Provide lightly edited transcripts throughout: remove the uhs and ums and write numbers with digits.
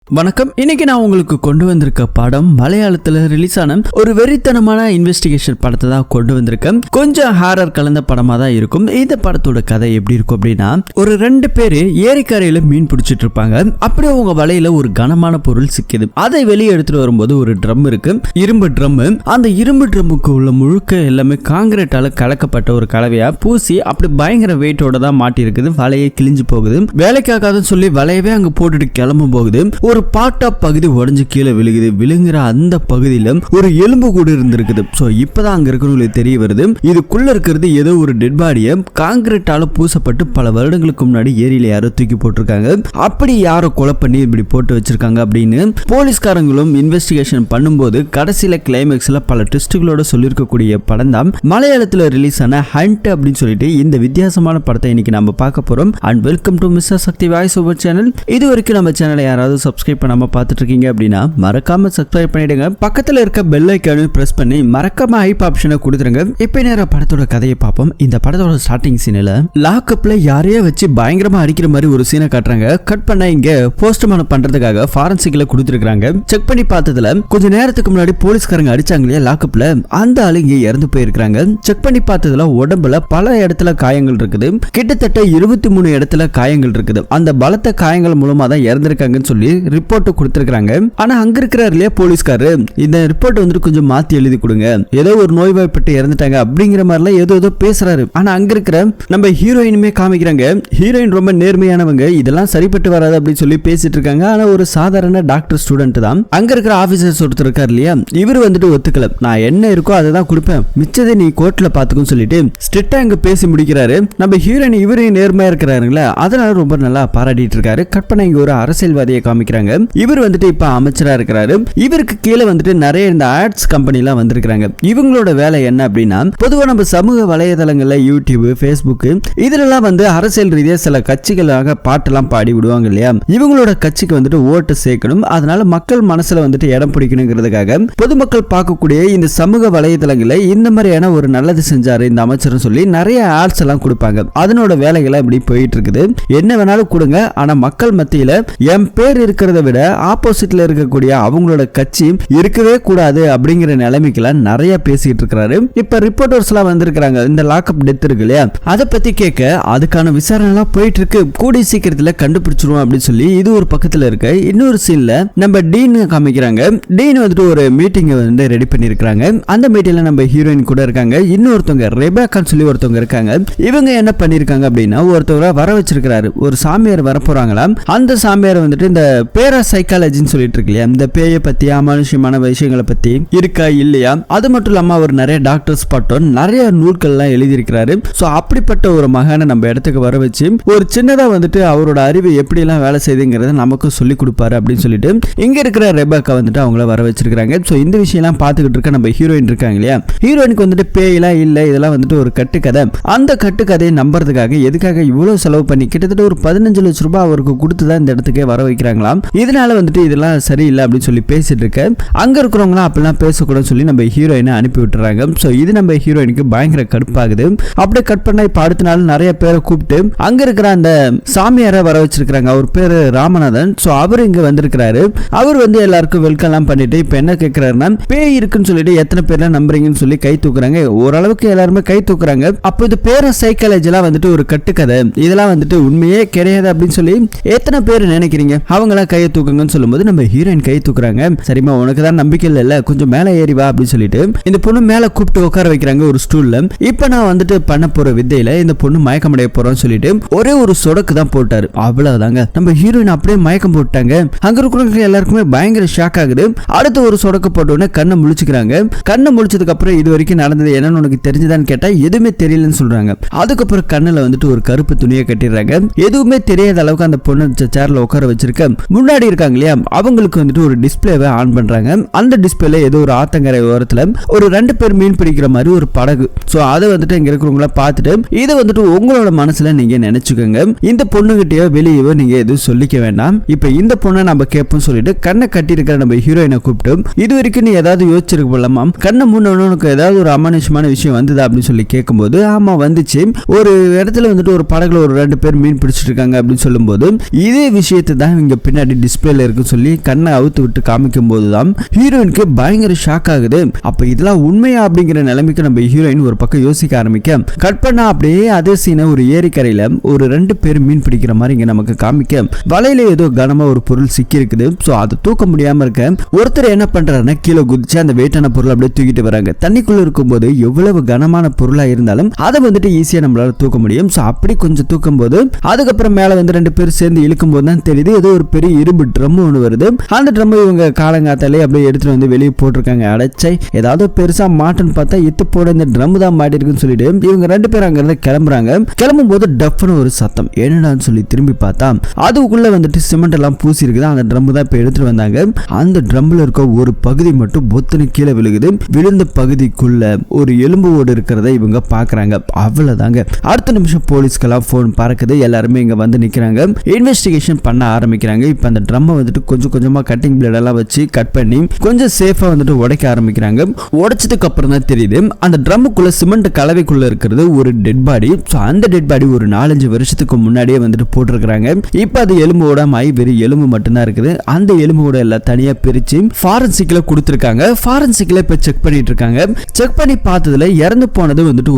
வணக்கம். இன்னைக்கு நான் உங்களுக்கு கொண்டு வந்திருக்க படம் மலையாளத்துல ரிலீஸ் ஆன ஒரு வெறித்தனமான இன்வெஸ்டிகேஷன் படத்தை தான் கொண்டு வந்திருக்கேன். கொஞ்சம் ஹாரர் கலந்த படமா தான் இருக்கும். இந்த படத்தோட கதை எப்படி இருக்கும் அப்படின்னா, ஒரு 2 பேரு ஏரிக்கரையில மீன் பிடிச்சிட்டு இருப்பாங்க. அப்படியே அவங்க வலையில ஒரு கனமான பொருள் சிக்கிது. அதை வெளியே எடுத்துட்டு வரும்போது ஒரு ட்ரம் இருக்கு, இரும்பு ட்ரம். அந்த இரும்பு ட்ரம்முக்கு உள்ள முழுக்க எல்லாமே காங்கிரீட்டால கலக்கப்பட்ட ஒரு கலவையா பூசி அப்படி பயங்கர வெயிட்டோட தான் மாட்டி இருக்குது. வலையை கிழிஞ்சு போகுது. வேலைக்காகாதுன்னு சொல்லி வலையவே அங்க போட்டுட்டு கிளம்பும் போகுது. ஒரு பாட்டா பகுதி உடஞ்சு கீழே விழுகுது. விழுங்குற அந்த பகுதியில ஒரு எலும்பு கூடு இருந்திருக்குது. சோ இப்பதான் அங்க இருக்கிறவங்களுக்கு தெரிய வருது, இதுக்குள்ள இருக்கிறது ஏதோ ஒரு டெட் பாடியை காங்கிரீட்டால பூசப்பட்டு பல வருடங்களுக்கு முன்னாடி ஏரியில யாரோ தூக்கி போட்டிருக்காங்க. அப்படி யாரோ கொலை பண்ணி இப்படி போட்டு வச்சிருக்காங்க அப்படின்னு போலீஸ்காரங்களும் இன்வெஸ்டிகேஷன் பண்ணும்போது கடைசியில கிளைமேக்ஸ்ல பல ட்விஸ்டுகளோட சொல்லியிருக்கக்கூடிய படம் தான் மலையாளத்துல ரிலீஸ் ஆன ஹண்ட் அப்படின்னு சொல்லிட்டு இந்த வித்தியாசமான படத்தை இன்னைக்கு நம்ம பார்க்க போறோம். And welcome to mister Sakthi voice over channel. இது வரைக்கும் நம்ம சேனலை யாராவது சப்ஸ்கிரைப் பண்ணாம பார்த்துட்டு இருக்கீங்க அப்படின்னா மறக்காம சப்ஸ்கிரைப் பண்ணிடுங்க. பக்கத்துல இருக்க பெல் ஐகானை பிரஸ் பண்ணி மறக்காம ஹைப் ஆப்ஷனை கொடுத்துருங்க. இப்போ நேரா படத்தோட கதையை பார்ப்போம். இந்த படத்தோட ஸ்டார்டிங் சீன்ல லாக்அப்ல யாரையே வச்சு பயங்கரமா அடிக்கிற மாதிரி ஒரு சீனை காட்டுறாங்க. கட் பண்ண இங்க போஸ்ட்மார்ட்டம் பண்றதுக்காக ஃபாரன்சிக்ல கொடுத்துருக்காங்க. செக் பண்ணி பார்த்ததுல கொஞ்ச நேரத்துக்கு முன்னாடி போலீஸ்காரங்க அடிச்சாங்க இல்லையா லாக்அப்ல, அந்த ஆளு இங்க இறந்து போயிருக்காங்க. செக் பண்ணி பார்த்ததுல உடம்புல பல இடத்துல காயங்கள் இருக்குது. கிட்டத்தட்ட 23 இடத்துல காயங்கள் இருக்குது. அந்த பலத்த காயங்கள் மூலமா தான் இறந்திருக்காங்கன்னு சொல்லி ரிப்போர்ட் கொடுத்திருக்காங்க. ஆனா அங்க இருக்கிற போலீஸ்காரு இந்த ரிப்போர்ட் வந்துட்டு கொஞ்சம் மாத்தி எழுதி கொடுங்க, ஏதோ ஒரு நோய்வாய்ப்பட்டு இறந்துட்டாங்க அப்படிங்கிற மாதிரிலாம் ஏதோ பேசுறாரு. ஆனா அங்க இருக்கிற நம்ம ஹீரோயினுமே காமிக்கிறாங்க. ஹீரோயின் ரொம்ப நேர்மையானவங்க, இதெல்லாம் சரிப்பட்டு வராது அப்படின்னு சொல்லி பேசிட்டு இருக்காங்க. ஆனா ஒரு சாதாரண டாக்டர் ஸ்டூடெண்ட் தான். அங்க இருக்கிற ஆபீசர்ஸ் ஒருத்தர் இருக்காரு இல்லையா, இவர் வந்துட்டு ஒத்துக்கல, நான் என்ன இருக்கோ அதை தான் கொடுப்பேன், மிச்சதை நீ கோர்ட்ல பாத்துக்கும் சொல்லிட்டு ஸ்ட்ரிக்டா இங்க பேசி முடிக்கிறாரு. நம்ம ஹீரோயின் இவரையும் நேர்மையா இருக்கிறாருங்களா, அதனால ரொம்ப நல்லா பாராட்டிட்டு இருக்காரு. கட் பண்ண இங்க ஒரு அரசியல்வாதியை காமிக்கிறாங்க. இவர் வந்துட்டு இப்ப அமைச்சரா இருக்கிறாரு. இவருக்கு கீழே வந்துட்டு நிறைய இந்த ஆட்ஸ் கம்பெனி எல்லாம் வந்திருக்காங்க. இவங்களோட வேலை என்ன அப்படின்னா, பொதுவா நம்ம சமூக வலைதளங்கள்ல யூடியூப், ஃபேஸ்புக் இதெல்லாம் வந்து அரசியல் ரீதியா சில கட்சிகளாக பாட்டெல்லாம் பாடி விடுவாங்க இல்லையா, இவங்களோட கட்சிக்கு வந்துட்டு ஓட்டு சேர்க்கணும். அதனால மக்கள் மனசுல வந்துட்டு இடம் பிடிக்கணுங்கிறதுக்காக பொதுமக்கள் பார்க்கக்கூடிய இந்த சமூக வலைதளங்கள்ல இந்த மாதிரியான ஒரு நல்லது செஞ்சாரு இந்த அமைச்சர் சொல்லி நிறைய ஆட்ஸ் எல்லாம் கொடுப்பாங்க. அதனோட வேலைகளை இப்படி போயிட்டு இருக்குது. என்ன வேணாலும் கொடுங்க, ஆனா மக்கள் மத்தியில என் பேர் இருக்கிறத விட ஆப்போசிட்ல இருக்கக்கூடிய அவங்களோட கட்சி இருக்கவே கூடாது அப்படிங்கிற நிலைமைக்கெல்லாம் நிறைய பேசிட்டு இருக்காரு. இப்ப ரிப்போர்ட்டர்ஸ் எல்லாம் வந்திருக்காங்க. இந்த லாக்அப் டெத் இருக்கு இல்லையா, அதை பத்தி கேட்க அதுக்கான விசாரணை எல்லாம் போயிட்டு இருக்கு. கூடிய சீக்கிரத்துல கண்டுபிடிச்சிருவோம் அப்படின்னு சொல்லி இது ஒரு பக்கத்துல இருக்கு. இன்னொரு சீன்ல நம்ம டீன் காமிக்கிறாங்க. டீன் வந்துட்டு ஒரு மீட்டிங் வந்து ரெடி பண்ணிருக்காங்க. அந்த மீட்டிங்ல நம்ம ஹீரோயின் கூட இருக்காங்க. இன்னொருத்தவங்க ரெபேக்கான்னு சொல்லி ஒருத்தவங்க இருக்காங்க. இவங்க என்ன பண்ணிருக்காங்க அப்படின்னா, ஒருத்தவரை வர வச்சிருக்காரு. ஒரு சாமியார் வர போறாங்களாம். அந்த சாமியார் வந்துட்டு இந்த பேரா சைக்காலஜின்னு சொல்லிட்டு இருக்கு இல்லையா, இந்த பேயை பத்தி அமானுஷ்யமான விஷயங்களை பத்தி இருக்கா இல்லையா, அது மட்டும் இல்லாம அவர் நிறைய டாக்டர்ஸ் பட்டம் நிறைய நூல்கள் எல்லாம் எழுதியிருக்கிறாரு. சோ அப்படிப்பட்ட ஒரு மகானை நம்ம இடத்துக்கு வர வச்சு ஒரு சின்னதா வந்துட்டு அவரோட அறிவு எப்படி எல்லாம் வேலை செய்யுதுங்கிறத நமக்கு சொல்லி கொடுப்பாரு அப்படின்னு சொல்லிட்டு இங்க இருக்கிற ரெபேக்கா வந்துட்டு அவங்கள வர வச்சிருக்காங்க. சோ இந்த விஷயம் எல்லாம் பார்த்துக்கிட்டு இருக்க நம்ம ஹீரோயின் இருக்காங்க இல்லையா, ஹீரோயினுக்கு வந்துட்டு பேயெல்லாம் இல்ல, இதெல்லாம் வந்துட்டு ஒரு கட்டுக்கதை. அந்த கட்டுக்கதையை நம்புறதுக்காக எதுக்காக இவ்வளவு செலவு பண்ணி கிட்டத்தட்ட ஒரு 15 லட்சம் ரூபாய் அவருக்கு கொடுத்துதான் இந்த இடத்துக்கே வர வைக்கிறாங்களாம். இதனால வந்துட்டு இதெல்லாம் சரியில்லை அப்படின்னு சொல்லி பேசிட்டு இருக்க அங்க இருக்கிறவங்களாம் அப்படிலாம் பேசக்கூடாதுன்னு சொல்லி நம்ம ஹீரோயினை அனுப்பி விட்டுறாங்க. சோ இது நம்ம ஹீரோயினுக்கு பயங்கர கடுப்பாகுது. அப்படியே கட் பண்ண இப்ப அடுத்த நாள் நிறைய பேரை கூப்பிட்டு அங்க இருக்கிற அந்த சாமியாரை வர வச்சிருக்காங்க. அவர் பேரு ராமநாதன். சோ அவர் இங்க வந்திருக்கிறாரு. அவர் வந்து எல்லாருக்கும் வெல்கம் எல்லாம் பண்ணிட்டு இப்ப என்ன கேட்கிறாருன்னா, பேய் இருக்குன்னு சொல்லிட்டு எத்தனை பேர்லாம் நம்புறீங்கன்னு சொல்லி கை தூக்குறாங்க. ஓரளவுக்கு எல்லாருமே கை தூக்குறாங்க. அப்போ இது பேர சைக்காலஜி எல்லாம் வந்துட்டு ஒரு கட்டுக்கதை, இதெல்லாம் வந்துட்டு உண்மையே கிடையாது அப்படின்னு சொல்லி எத்தனை பேர் நினைக்கிறீங்க, அவங்க எல்லாம் கையை தூக்குங்கன்னு சொல்லும்போது நம்ம ஹீரோயின் கை தூக்குறாங்க. சரிமா, உனக்கு தான் நம்பிக்கை இல்ல, கொஞ்சம் மேல ஏறி வா அப்படின்னு சொல்லிட்டு இந்த பொண்ணு மேல கூப்பிட்டு உட்கார வைக்கிறாங்க ஒரு ஸ்டூல்ல. இப்ப நான் வந்துட்டு பண்ண போற வித்தையில இந்த பொண்ணு மயக்கமடைய போறோம்னு சொல்லிட்டு ஒரே ஒரு சொடக்கு தான் போட்டாரு. அவ்வளவுதாங்க, நம்ம ஹீரோயின் அப்படியே மயக்கம் போட்டாங்க. அங்க இருக்கிறவங்க எல்லாருக்குமே பயங்கர ஷாக் ஆகுது. அடுத்து ஒரு சொடக்கு போட்ட உடனே கண்ணை முழிச்சுக்கிறாங்க. கண்ணை முழிச்சதுக்கு அப்புறம் இது வரைக்கும் நடந்தது என்னன்னு உனக்கு தெரிஞ்சதான்னு கேட்டா எதுவுமே தெரியலன்னு சொல்றாங்க. அதுக்கப்புறம் கண்ணுல வந்துட்டு ஒரு கருப்பு துணியை கட்டிடுறாங்க. எதுவுமே தெரியாத அளவுக்கு அந்த பொண்ணு சேர்ல உட்கார வச்சிருக்க முன்னாடி இருக்காங்க இல்லையா, அவங்களுக்கு வந்துட்டு ஒரு டிஸ்பிளேவை ஆன் பண்றாங்க. அந்த டிஸ்பிளேல ஏதோ ஒரு ஆத்தங்கரை ஓரத்துல ஒரு 2 பேர் மீன் பிடிக்கிற மாதிரி ஒரு படகு. சோ அதை வந்துட்டு இங்க இருக்கிறவங்கள பார்த்துட்டு இதை வந்துட்டு உங்களோட மனசுல நீங்க நினைச்சுக்கோங்க, இந்த பொண்ணுகிட்டயோ வெளியவோ நீங்க எதுவும் சொல்லிக்க வேண்டாம், இப்ப இந்த பொண்ணை நம்ம கேட்போம் சொல்லிட்டு கண்ணை கட்டி இருக்கிற நம்ம ஹீரோயினை கூப்பிட்டு இது வரைக்கும் நீ ஏதாவது யோசிச்சிருக்க போலாமா, கண்ணை முன்னோனுக்கு ஏதாவது ஒரு அமானுஷ்யமான விஷயம் வந்ததா அப்படின்னு சொல்லி கேட்கும்போது ஆமா வந்துச்சு, ஒரு இடத்துல வந்துட்டு ஒரு படகுல ஒரு 2 பேர் மீன் பிடிச்சிட்டு இருக்காங்க அப்படின்னு சொல்லும்போது இதே விஷயத்தை தான் இங்க பின்னாடி முன்னாடி டிஸ்பிளேல இருக்கு சொல்லி கண்ணை அவுத்து விட்டு காமிக்கும் போதுதான் ஹீரோயினுக்கு பயங்கர ஷாக் ஆகுது. அப்ப இதெல்லாம் உண்மையா அப்படிங்கிற நிலைமைக்கு நம்ம ஹீரோயின் ஒரு பக்கம் யோசிக்க ஆரம்பிக்க கட் பண்ணா அப்படியே அதே சீனை ஒரு ஏரிக்கரையில ஒரு 2 பேர் மீன் பிடிக்கிற மாதிரி இங்க நமக்கு காமிக்க வலையில ஏதோ கனமா ஒரு பொருள் சிக்கி இருக்குது. சோ அதை தூக்க முடியாம இருக்க ஒருத்தர் என்ன பண்றாருன்னா கீழே குதிச்சு அந்த வெயிட்டான பொருள் அப்படியே தூக்கிட்டு வராங்க. தண்ணிக்குள்ள இருக்கும்போது எவ்வளவு கனமான பொருளா இருந்தாலும் அதை வந்துட்டு ஈஸியா நம்மளால தூக்க முடியும். சோ அப்படி கொஞ்சம் தூக்கும் போது அதுக்கப்புறம் மேல வந்து 2 பேர் சேர்ந்து இழுக்கும் போது தான் தெரியுது ஏதோ ஒரு பெரிய இரும்பு ட்ரம் ஒன்று வருது. அந்த ட்ரம் இவங்க காலங்காத்தாலே அப்படியே எடுத்துட்டு வந்து வெளியே போட்டிருக்காங்க. அடைச்சை ஏதாவது பெருசா மாட்டுன்னு பார்த்தா இத்து போட இந்த ட்ரம் தான் மாட்டி இருக்குன்னு சொல்லிட்டு இவங்க 2 பேரும் அங்க இருந்து கிளம்புறாங்க. கிளம்பும் போது டஃப்னு ஒரு சத்தம் என்னடான்னு சொல்லி திரும்பி பார்த்தா அதுக்குள்ள வந்துட்டு சிமெண்ட் எல்லாம் பூசி இருக்குது. அந்த ட்ரம் தான் இப்ப எடுத்துட்டு வந்தாங்க. அந்த ட்ரம்ல இருக்க ஒரு பகுதி மட்டும் பொத்துன்னு கீழே விழுகுது. விழுந்த பகுதிக்குள்ள ஒரு எலும்பு ஓடு இருக்கிறத இவங்க பாக்குறாங்க. அவ்வளவுதாங்க. அடுத்த நிமிஷம் போலீஸ்க்கெல்லாம் போன் பறக்குது. எல்லாருமே இங்க வந்து நிக்கிறாங்க. இன்வெஸ்டிகேஷன் பண்ண ஆரம்பிக்கிறாங்க. இப்ப அந்த ட்ரம்மை வந்துட்டு கொஞ்சம் கொஞ்சமா கட்டிங் பிளேட் எல்லாம் வச்சு கட் பண்ணி கொஞ்சம் சேஃபா வந்துட்டு உடைக்க ஆரம்பிக்கிறாங்க. உடைச்சதுக்கு அப்புறம் தான் தெரியுது அந்த ட்ரம்முக்குள்ள சிமெண்ட் கலவைக்குள்ள இருக்கிறது ஒரு டெட் பாடி. அந்த டெட் பாடி ஒரு 4-5 வருஷத்துக்கு முன்னாடியே வந்துட்டு போட்டிருக்காங்க. இப்ப அது எலும்போட மாய் வெறும் எலும்பு மட்டும்தான் இருக்குது. அந்த எலும்போட எல்லாம் தனியா பிரிச்சு ஃபாரன்சிக்ல கொடுத்திருக்காங்க. ஃபாரன்சிக்ல இப்ப செக் பண்ணிட்டு இருக்காங்க. செக் பண்ணி பார்த்ததுல இறந்து போனது வந்துட்டு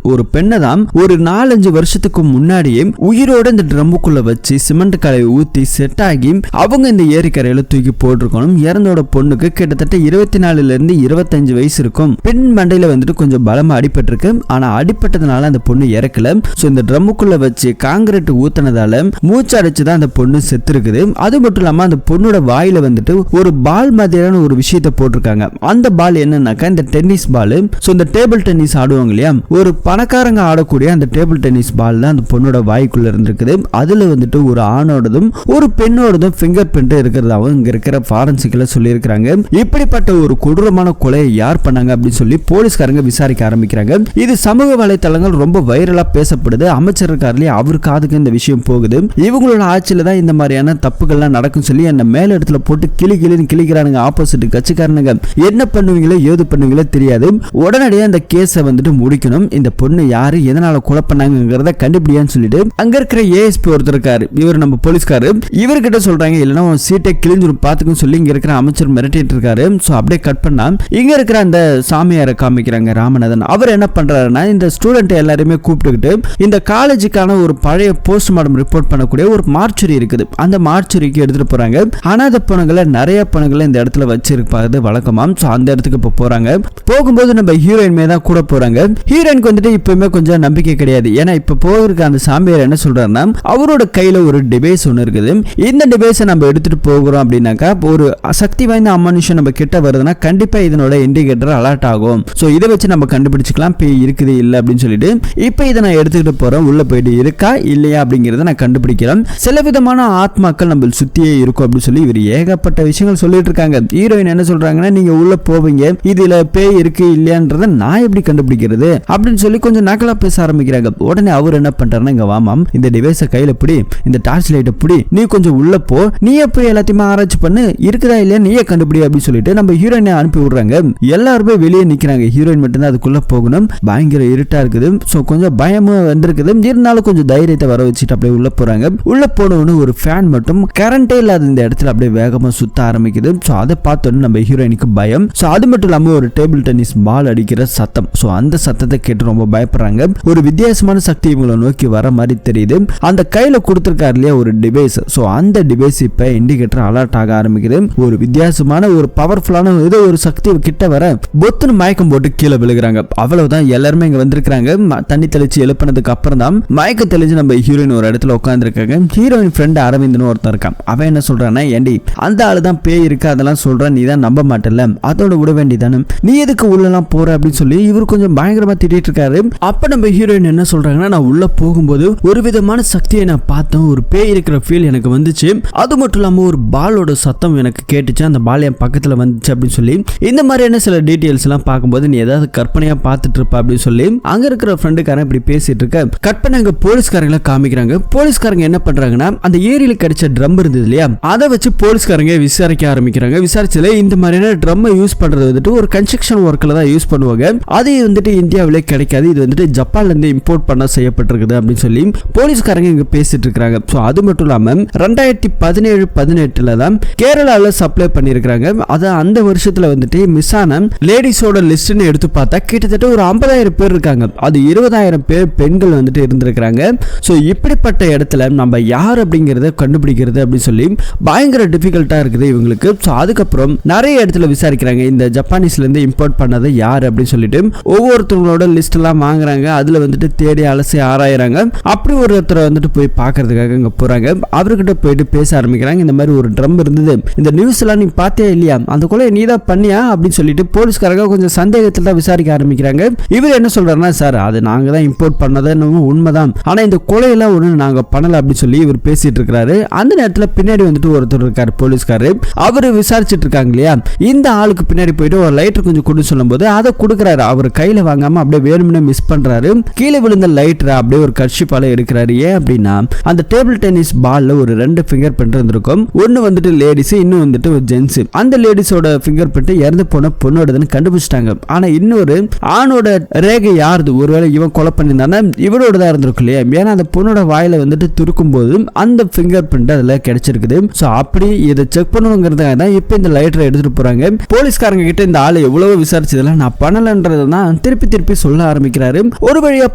ஒரு பெண்ணை தான் ஒரு 4-5 வருஷத்துக்கு முன்னாடியே உயிரோட இந்த ட்ரம்முக்குள்ள வச்சு சிமெண்ட் கலவை ஊத்தி செட் ஆகி அவங்க இந்த ஏரிக்கரையில தூக்கி போட்டிருக்கணும். இறந்தோட பொண்ணுக்கு கிட்டத்தட்ட 24 இருந்து 25 வயசு இருக்கும். பெண் மண்டையில வந்துட்டு கொஞ்சம் பலமா அடிபட்டிருக்கு. ஆனா அடிபட்டதுனால அந்த பொண்ணு இறக்கல. சோ இந்த ட்ரம்முக்குள்ள வச்சு காங்கிரீட் ஊத்துனதால மூச்சு அடைச்சுதான் அந்த பொண்ணு செத்து இருக்குது. அது மட்டும் இல்லாம அந்த பொண்ணோட வாயில வந்துட்டு ஒரு பால் மாதிரியான ஒரு விஷயத்தை போட்டிருக்காங்க. அந்த பால் என்னன்னாக்கா இந்த டென்னிஸ் பால். சோ இந்த டேபிள் டென்னிஸ் ஆடுவாங்க இல்லையா, ஒரு பணக்காரங்க ஆடக்கூடிய அந்த டேபிள் டென்னிஸ் பால் தான் அந்த பொண்ணோட வாய்க்குள்ள இருந்திருக்குது. அதுல வந்துட்டு ஒரு ஆணோடதும் ஒரு பெண்ணோடதும் ஃபிங்கர் பிரிண்ட் இருக்கிறதாவும் இங்க இருக்கிற ஃபாரன்சிக்ல சொல்லி இருக்காங்க. இப்படிப்பட்ட ஒரு கொடூரமான கொலையை யார் பண்ணாங்க அப்படின்னு சொல்லி போலீஸ்காரங்க விசாரிக்க ஆரம்பிக்கிறாங்க. இது சமூக வலைத்தளங்கள் ரொம்ப வைரலா பேசப்படுது. அமைச்சர் இருக்காருலயே அவர் காதுக்கு இந்த விஷயம் போகுது. இவங்களோட ஆட்சியில தான் இந்த மாதிரியான தப்புகள்லாம் நடக்கும் சொல்லி என்ன மேல இடத்துல போட்டு கிளின்னு கிளிக்கிறானுங்க ஆப்போசிட் கட்சிக்காரனுங்க. என்ன பண்ணுவீங்களோ ஏது பண்ணுவீங்களோ தெரியாது. உடனடியாக அந்த கேஸை வந்துட்டு முடிக்கணும். இந்த பொண்ணு யாரு எதனால கொலை பண்ணாங்கிறத கண்டுபிடியான்னு சொல்லிட்டு அங்க இருக்கிற ஏஎஸ்பி ஒருத்தர் இருக்காரு. இவர் நம்ம போலீஸ்காரு. இவர்கிட்ட சொல்றாங்க இல்லைன்னா சீட்டை கிழிஞ்சிரும் பாத்துக்கும் சொல்லி இங்க இருக்கிற அமைச்சர் மிரட்டிட்டு இருக்காரு. சோ அப்படியே கட் பண்ணா இங்க இருக்கிற அந்த சாமியாரை காமிக்கிறாங்க ராமநாதன். அவர் என்ன பண்றாருன்னா இந்த ஸ்டூடெண்ட் எல்லாருமே கூப்பிட்டுக்கிட்டு இந்த காலேஜுக்கான ஒரு பழைய போஸ்ட்மார்டம் ரிப்போர்ட் பண்ணக்கூடிய ஒரு மார்ச்சுரி இருக்குது. அந்த மார்ச்சுரிக்கு எடுத்துட்டு போறாங்க. அனாதை பணங்களை நிறைய பணங்களை இந்த இடத்துல வச்சிருப்பாது வழக்கமாம். சோ அந்த இடத்துக்கு இப்ப போறாங்க. போகும்போது நம்ம ஹீரோயின் மேல கூட போறாங்க. ஹீரோயினுக்கு வந்துட்டு இப்பவுமே கொஞ்சம் நம்பிக்கை கிடையாது. ஏன்னா இப்ப போயிருக்க அந்த சாமியார் என்ன சொல்றாருன்னா அவரோட கையில ஒரு டிவைஸ் ஒன்று இருக்குது. இந்த டிவைஸை நம்ம எடுத்துட்டு போகிறோம் அப்படின்னாக்கா ஒரு சக்தி வாய்ந்த அமானுஷம் நம்ம கிட்ட வருதுன்னா கண்டிப்பா இதனோட இண்டிகேட்டர் அலர்ட் ஆகும். சோ இதை வச்சு நம்ம கண்டுபிடிச்சுக்கலாம் பேய் இருக்குது இல்ல அப்படின்னு சொல்லிட்டு இப்ப இதை நான் எடுத்துக்கிட்டு போறேன். உள்ள போயிட்டு இருக்கா இல்லையா அப்படிங்கறத நான் கண்டுபிடிக்கிறேன். சில விதமான ஆத்மாக்கள் நம்ம சுத்தியே இருக்கும் அப்படின்னு சொல்லி இவர் ஏகப்பட்ட விஷயங்கள் சொல்லிட்டு இருக்காங்க. ஹீரோயின் என்ன சொல்றாங்கன்னா நீங்க உள்ள போவீங்க, இதுல பேய் இருக்கு இல்லையான்றத நான் எப்படி கண்டுபிடிக்கிறது அப்படின்னு சொல்லி கொஞ்சம் நக்கலா பேச ஆரம்பிக்கிறாங்க. உடனே அவர் என்ன பண்றாருன்னா இங்க வாமாம் இந்த டிவைஸை கையில பிடி, இந்த டார்ச் லைட்டை பிடி, நீ கொஞ்சம் உள்ள போ, நீயே போய் எல்லாத்தையுமே ஆராய்ச்சி பண்ணு, இருக்குதா இல்லையா நீயே கண்டுபிடி அப்படின்னு சொல்லிட்டு நம்ம ஹீரோயினை அனுப்பி விடுறாங்க. எல்லாருமே வெளியே நிக்கிறாங்க. ஹீரோயின் மட்டும்தான் அதுக்குள்ள போகணும். பயங்கர இருட்டா இருக்குது. சோ கொஞ்சம் பயமும் வந்திருக்குது. இருந்தாலும் கொஞ்சம் தைரியத்தை வர வச்சுட்டு அப்படியே உள்ள போறாங்க. உள்ள போனவொன்னு ஒரு ஃபேன் மட்டும் கரண்டே இல்லாத இந்த இடத்துல அப்படியே வேகமா சுத்த ஆரம்பிக்குது. சோ அதை பார்த்தோன்னு நம்ம ஹீரோயினுக்கு பயம். சோ அது மட்டும் இல்லாம ஒரு டேபிள் டென்னிஸ் பால் அடிக்கிற சத்தம். சோ அந்த சத்தத்தை கேட்டு ரொம்ப பயப்படுறாங்க. ஒரு வித்தியாசமான சக்தி இவங்களை நோக்கி வர மாதிரி தெரியுது. அந்த கையில கொடுத்திருக்காரு இல்லையா ஒரு டிவைஸ். சோ அந்த டிவைஸ் இப்ப இண்டிகேட்டர் அலர்ட் ஆக ஆரம்பிக்குது. ஒரு வித்தியாசமான ஒரு பவர்ஃபுல்லான ஏதோ ஒரு சக்தி கிட்ட வர பொத்துன்னு மயக்கம் போட்டு கீழே விழுகிறாங்க. அவ்வளவுதான். எல்லாருமே இங்க வந்திருக்காங்க. தண்ணி தெளிச்சு எழுப்பினதுக்கு அப்புறம் தான் மயக்க தெளிச்சு நம்ம ஹீரோயின் ஒரு இடத்துல உட்காந்துருக்காங்க. ஹீரோயின் ஃப்ரெண்ட் அரவிந்த்னு ஒருத்தர் இருக்கான். அவன் என்ன சொல்றான்னா ஏண்டி அந்த ஆளு தான் பேய் இருக்கு அதெல்லாம் சொல்றான், நீ தான் நம்ப மாட்டல, அதோட விட வேண்டியதானே, நீ எதுக்கு உள்ளலாம் போற அப்படின்னு சொல்லி இவர் கொஞ்சம் பயங்கரமா திட்டிட்டு இருக்காரு. அப்ப நம்ம ஹீரோயின் என்ன சொல்றாங்கன்னா நான் உள்ள போகும்போது ஒரு விதமான சக்தியை நான் பார்த்தேன், ஒரு பேய் இருக்கிற ஃபீல் எனக்கு வந்துச்சு. அது மட்டும் இல்லாம ஒரு பாலோட சத்தம் எனக்கு கேட்டுச்சு, அந்த பால் என் பக்கத்துல வந்துச்சு அப்படின்னு சொல்லி இந்த மாதிரியான சில டீடைல்ஸ் எல்லாம் பார்க்கும்போது நீ ஏதாவது கற்பனையா பார்த்துட்டு இருப்ப அப்படின்னு சொல்லி அங்க இருக்கிற ஃப்ரெண்டுக்காரன் இப்படி பேசிட்டு இருக்க கட் பண்ண அங்க போலீஸ்காரங்களை காமிக்கிறாங்க. போலீஸ்காரங்க என்ன பண்றாங்கன்னா அந்த ஏரியில கிடைச்ச ட்ரம் இருந்தது இல்லையா, அதை வச்சு போலீஸ்காரங்க விசாரிக்க ஆரம்பிக்கிறாங்க. விசாரிச்சதுல இந்த மாதிரியான ட்ரம் யூஸ் பண்றது வந்துட்டு ஒரு கன்ஸ்ட்ரக்ஷன் ஒர்க்ல தான் யூஸ் பண்ணுவாங்க. அது வந்துட்டு இந்தியாவிலே கிடைக்காது, இது வந்துட்டு ஜப்பான்ல இருந்து இம்போர்ட் பண்ண செய்யப்பட்டிருக்குது அப்படின்னு சொல்லி போலீஸ்காரங்க இங்க பேசிட்டு இருக்காங்க. சோ அது மட்டும் இல்லாம 2007 2017-18 தான் கேரளால சப்ளை பண்ணிருக்காங்க. அது அந்த வருஷத்துல வந்துட்டு மிஸ் ஆன லேடிஸோட லிஸ்ட்னு எடுத்து பார்த்தா கிட்டத்தட்ட ஒரு 50,000 பேர் இருக்காங்க. அது 20,000 பேர் பெண்கள் வந்துட்டு இருந்திருக்காங்க. ஸோ இப்படிப்பட்ட இடத்துல நம்ம யார் அப்படிங்கறத கண்டுபிடிக்கிறது அப்படின்னு சொல்லி பயங்கர டிஃபிகல்ட்டா இருக்குது இவங்களுக்கு. ஸோ அதுக்கப்புறம் நிறைய இடத்துல விசாரிக்கிறாங்க, இந்த ஜப்பானீஸ்ல இருந்து இம்போர்ட் பண்ணது யார் அப்படின்னு சொல்லிட்டு ஒவ்வொருத்தவங்களோட லிஸ்ட் எல்லாம் வாங்குறாங்க. அதுல வந்துட்டு தேடி அலசி ஆராயிறாங்க. அப்படி ஒருத்தரை வந்துட்டு போய் பார்க்கறதுக்காக இங்க போறாங்க. அவர்கிட்ட போயிட்டு பேச ஆரம்பிக்கிறாங்க. இந்த மாதிரி ஒரு ட்ரம் இருந்தது, இந்த நியூஸ் எல்லாம் நீ பார்த்தியா இல்லையா, அந்த கொலை நீ தான் பண்ணியா அப்படின்னு சொல்லிட்டு போலீஸ்காரங்க கொஞ்சம் சந்தேகத்தில் தான் விசாரிக்க ஆரம்பிக்கிறாங்க. இவர் என்ன சொல்றாருன்னா, சார் அது நாங்க தான் இம்போர்ட் பண்ணது உண்மைதான், ஆனா இந்த கொலையெல்லாம் ஒண்ணு நாங்க பண்ணல அப்படின்னு சொல்லி இவர் பேசிட்டு இருக்காரு. அந்த நேரத்தில் பின்னாடி வந்துட்டு ஒருத்தர் இருக்காரு போலீஸ்காரு. அவரு விசாரிச்சுட்டு இருக்காங்க இல்லையா, இந்த ஆளுக்கு பின்னாடி போயிட்டு ஒரு லைட்டர் கொஞ்சம் கொடு சொல்லும் போது அதை கொடுக்குறாரு. அவர் கையில வாங்காம அப்படியே வேணும்னு மிஸ் பண்றாரு. கீழே விழுந்த லைட்டரை அப்படியே ஒரு கர்ஷிப்பால எடுக்கிறாரு. ஏன் அப்படின்னா அந்த டேபிள் டென்னிஸ் பால்ல ஒரு 2 ஃபிங்கர் பிரிண்ட் இருந்திருக்கும். ஒன்னு வந்துட்டு லேடிஸ், இன்னும் வந்துட்டு ஒரு ஜென்ஸ். அந்த லேடிஸோட ஃபிங்கர் பிரிண்ட் இறந்து போன பொண்ணோடதுன்னு கண்டுபிடிச்சிட்டாங்க. ஆனா இன்னொரு ஆணோட ரேகை யாருது, ஒருவேளை இவன் கொலை பண்ணியிருந்தானா இவனோட தான் இருந்திருக்கும் இல்லையா. ஏன்னா அந்த பொண்ணோட வாயில வந்துட்டு துருக்கும் போது அந்த ஃபிங்கர் பிரிண்ட் அதுல கிடைச்சிருக்குது. ஸோ அப்படி இதை செக் பண்ணணுங்கிறதுக்காக தான் இப்போ இந்த லைட்டரை எடுத்துட்டு போறாங்க. போலீஸ்காரங்க கிட்ட இந்த ஆளு எவ்வளவு விசாரிச்சதெல்லாம் நான் பண்ணலன்றது தான் திருப்பி சொல்ல ஆரம்பிக்கிறாரு. ஒரு வழியா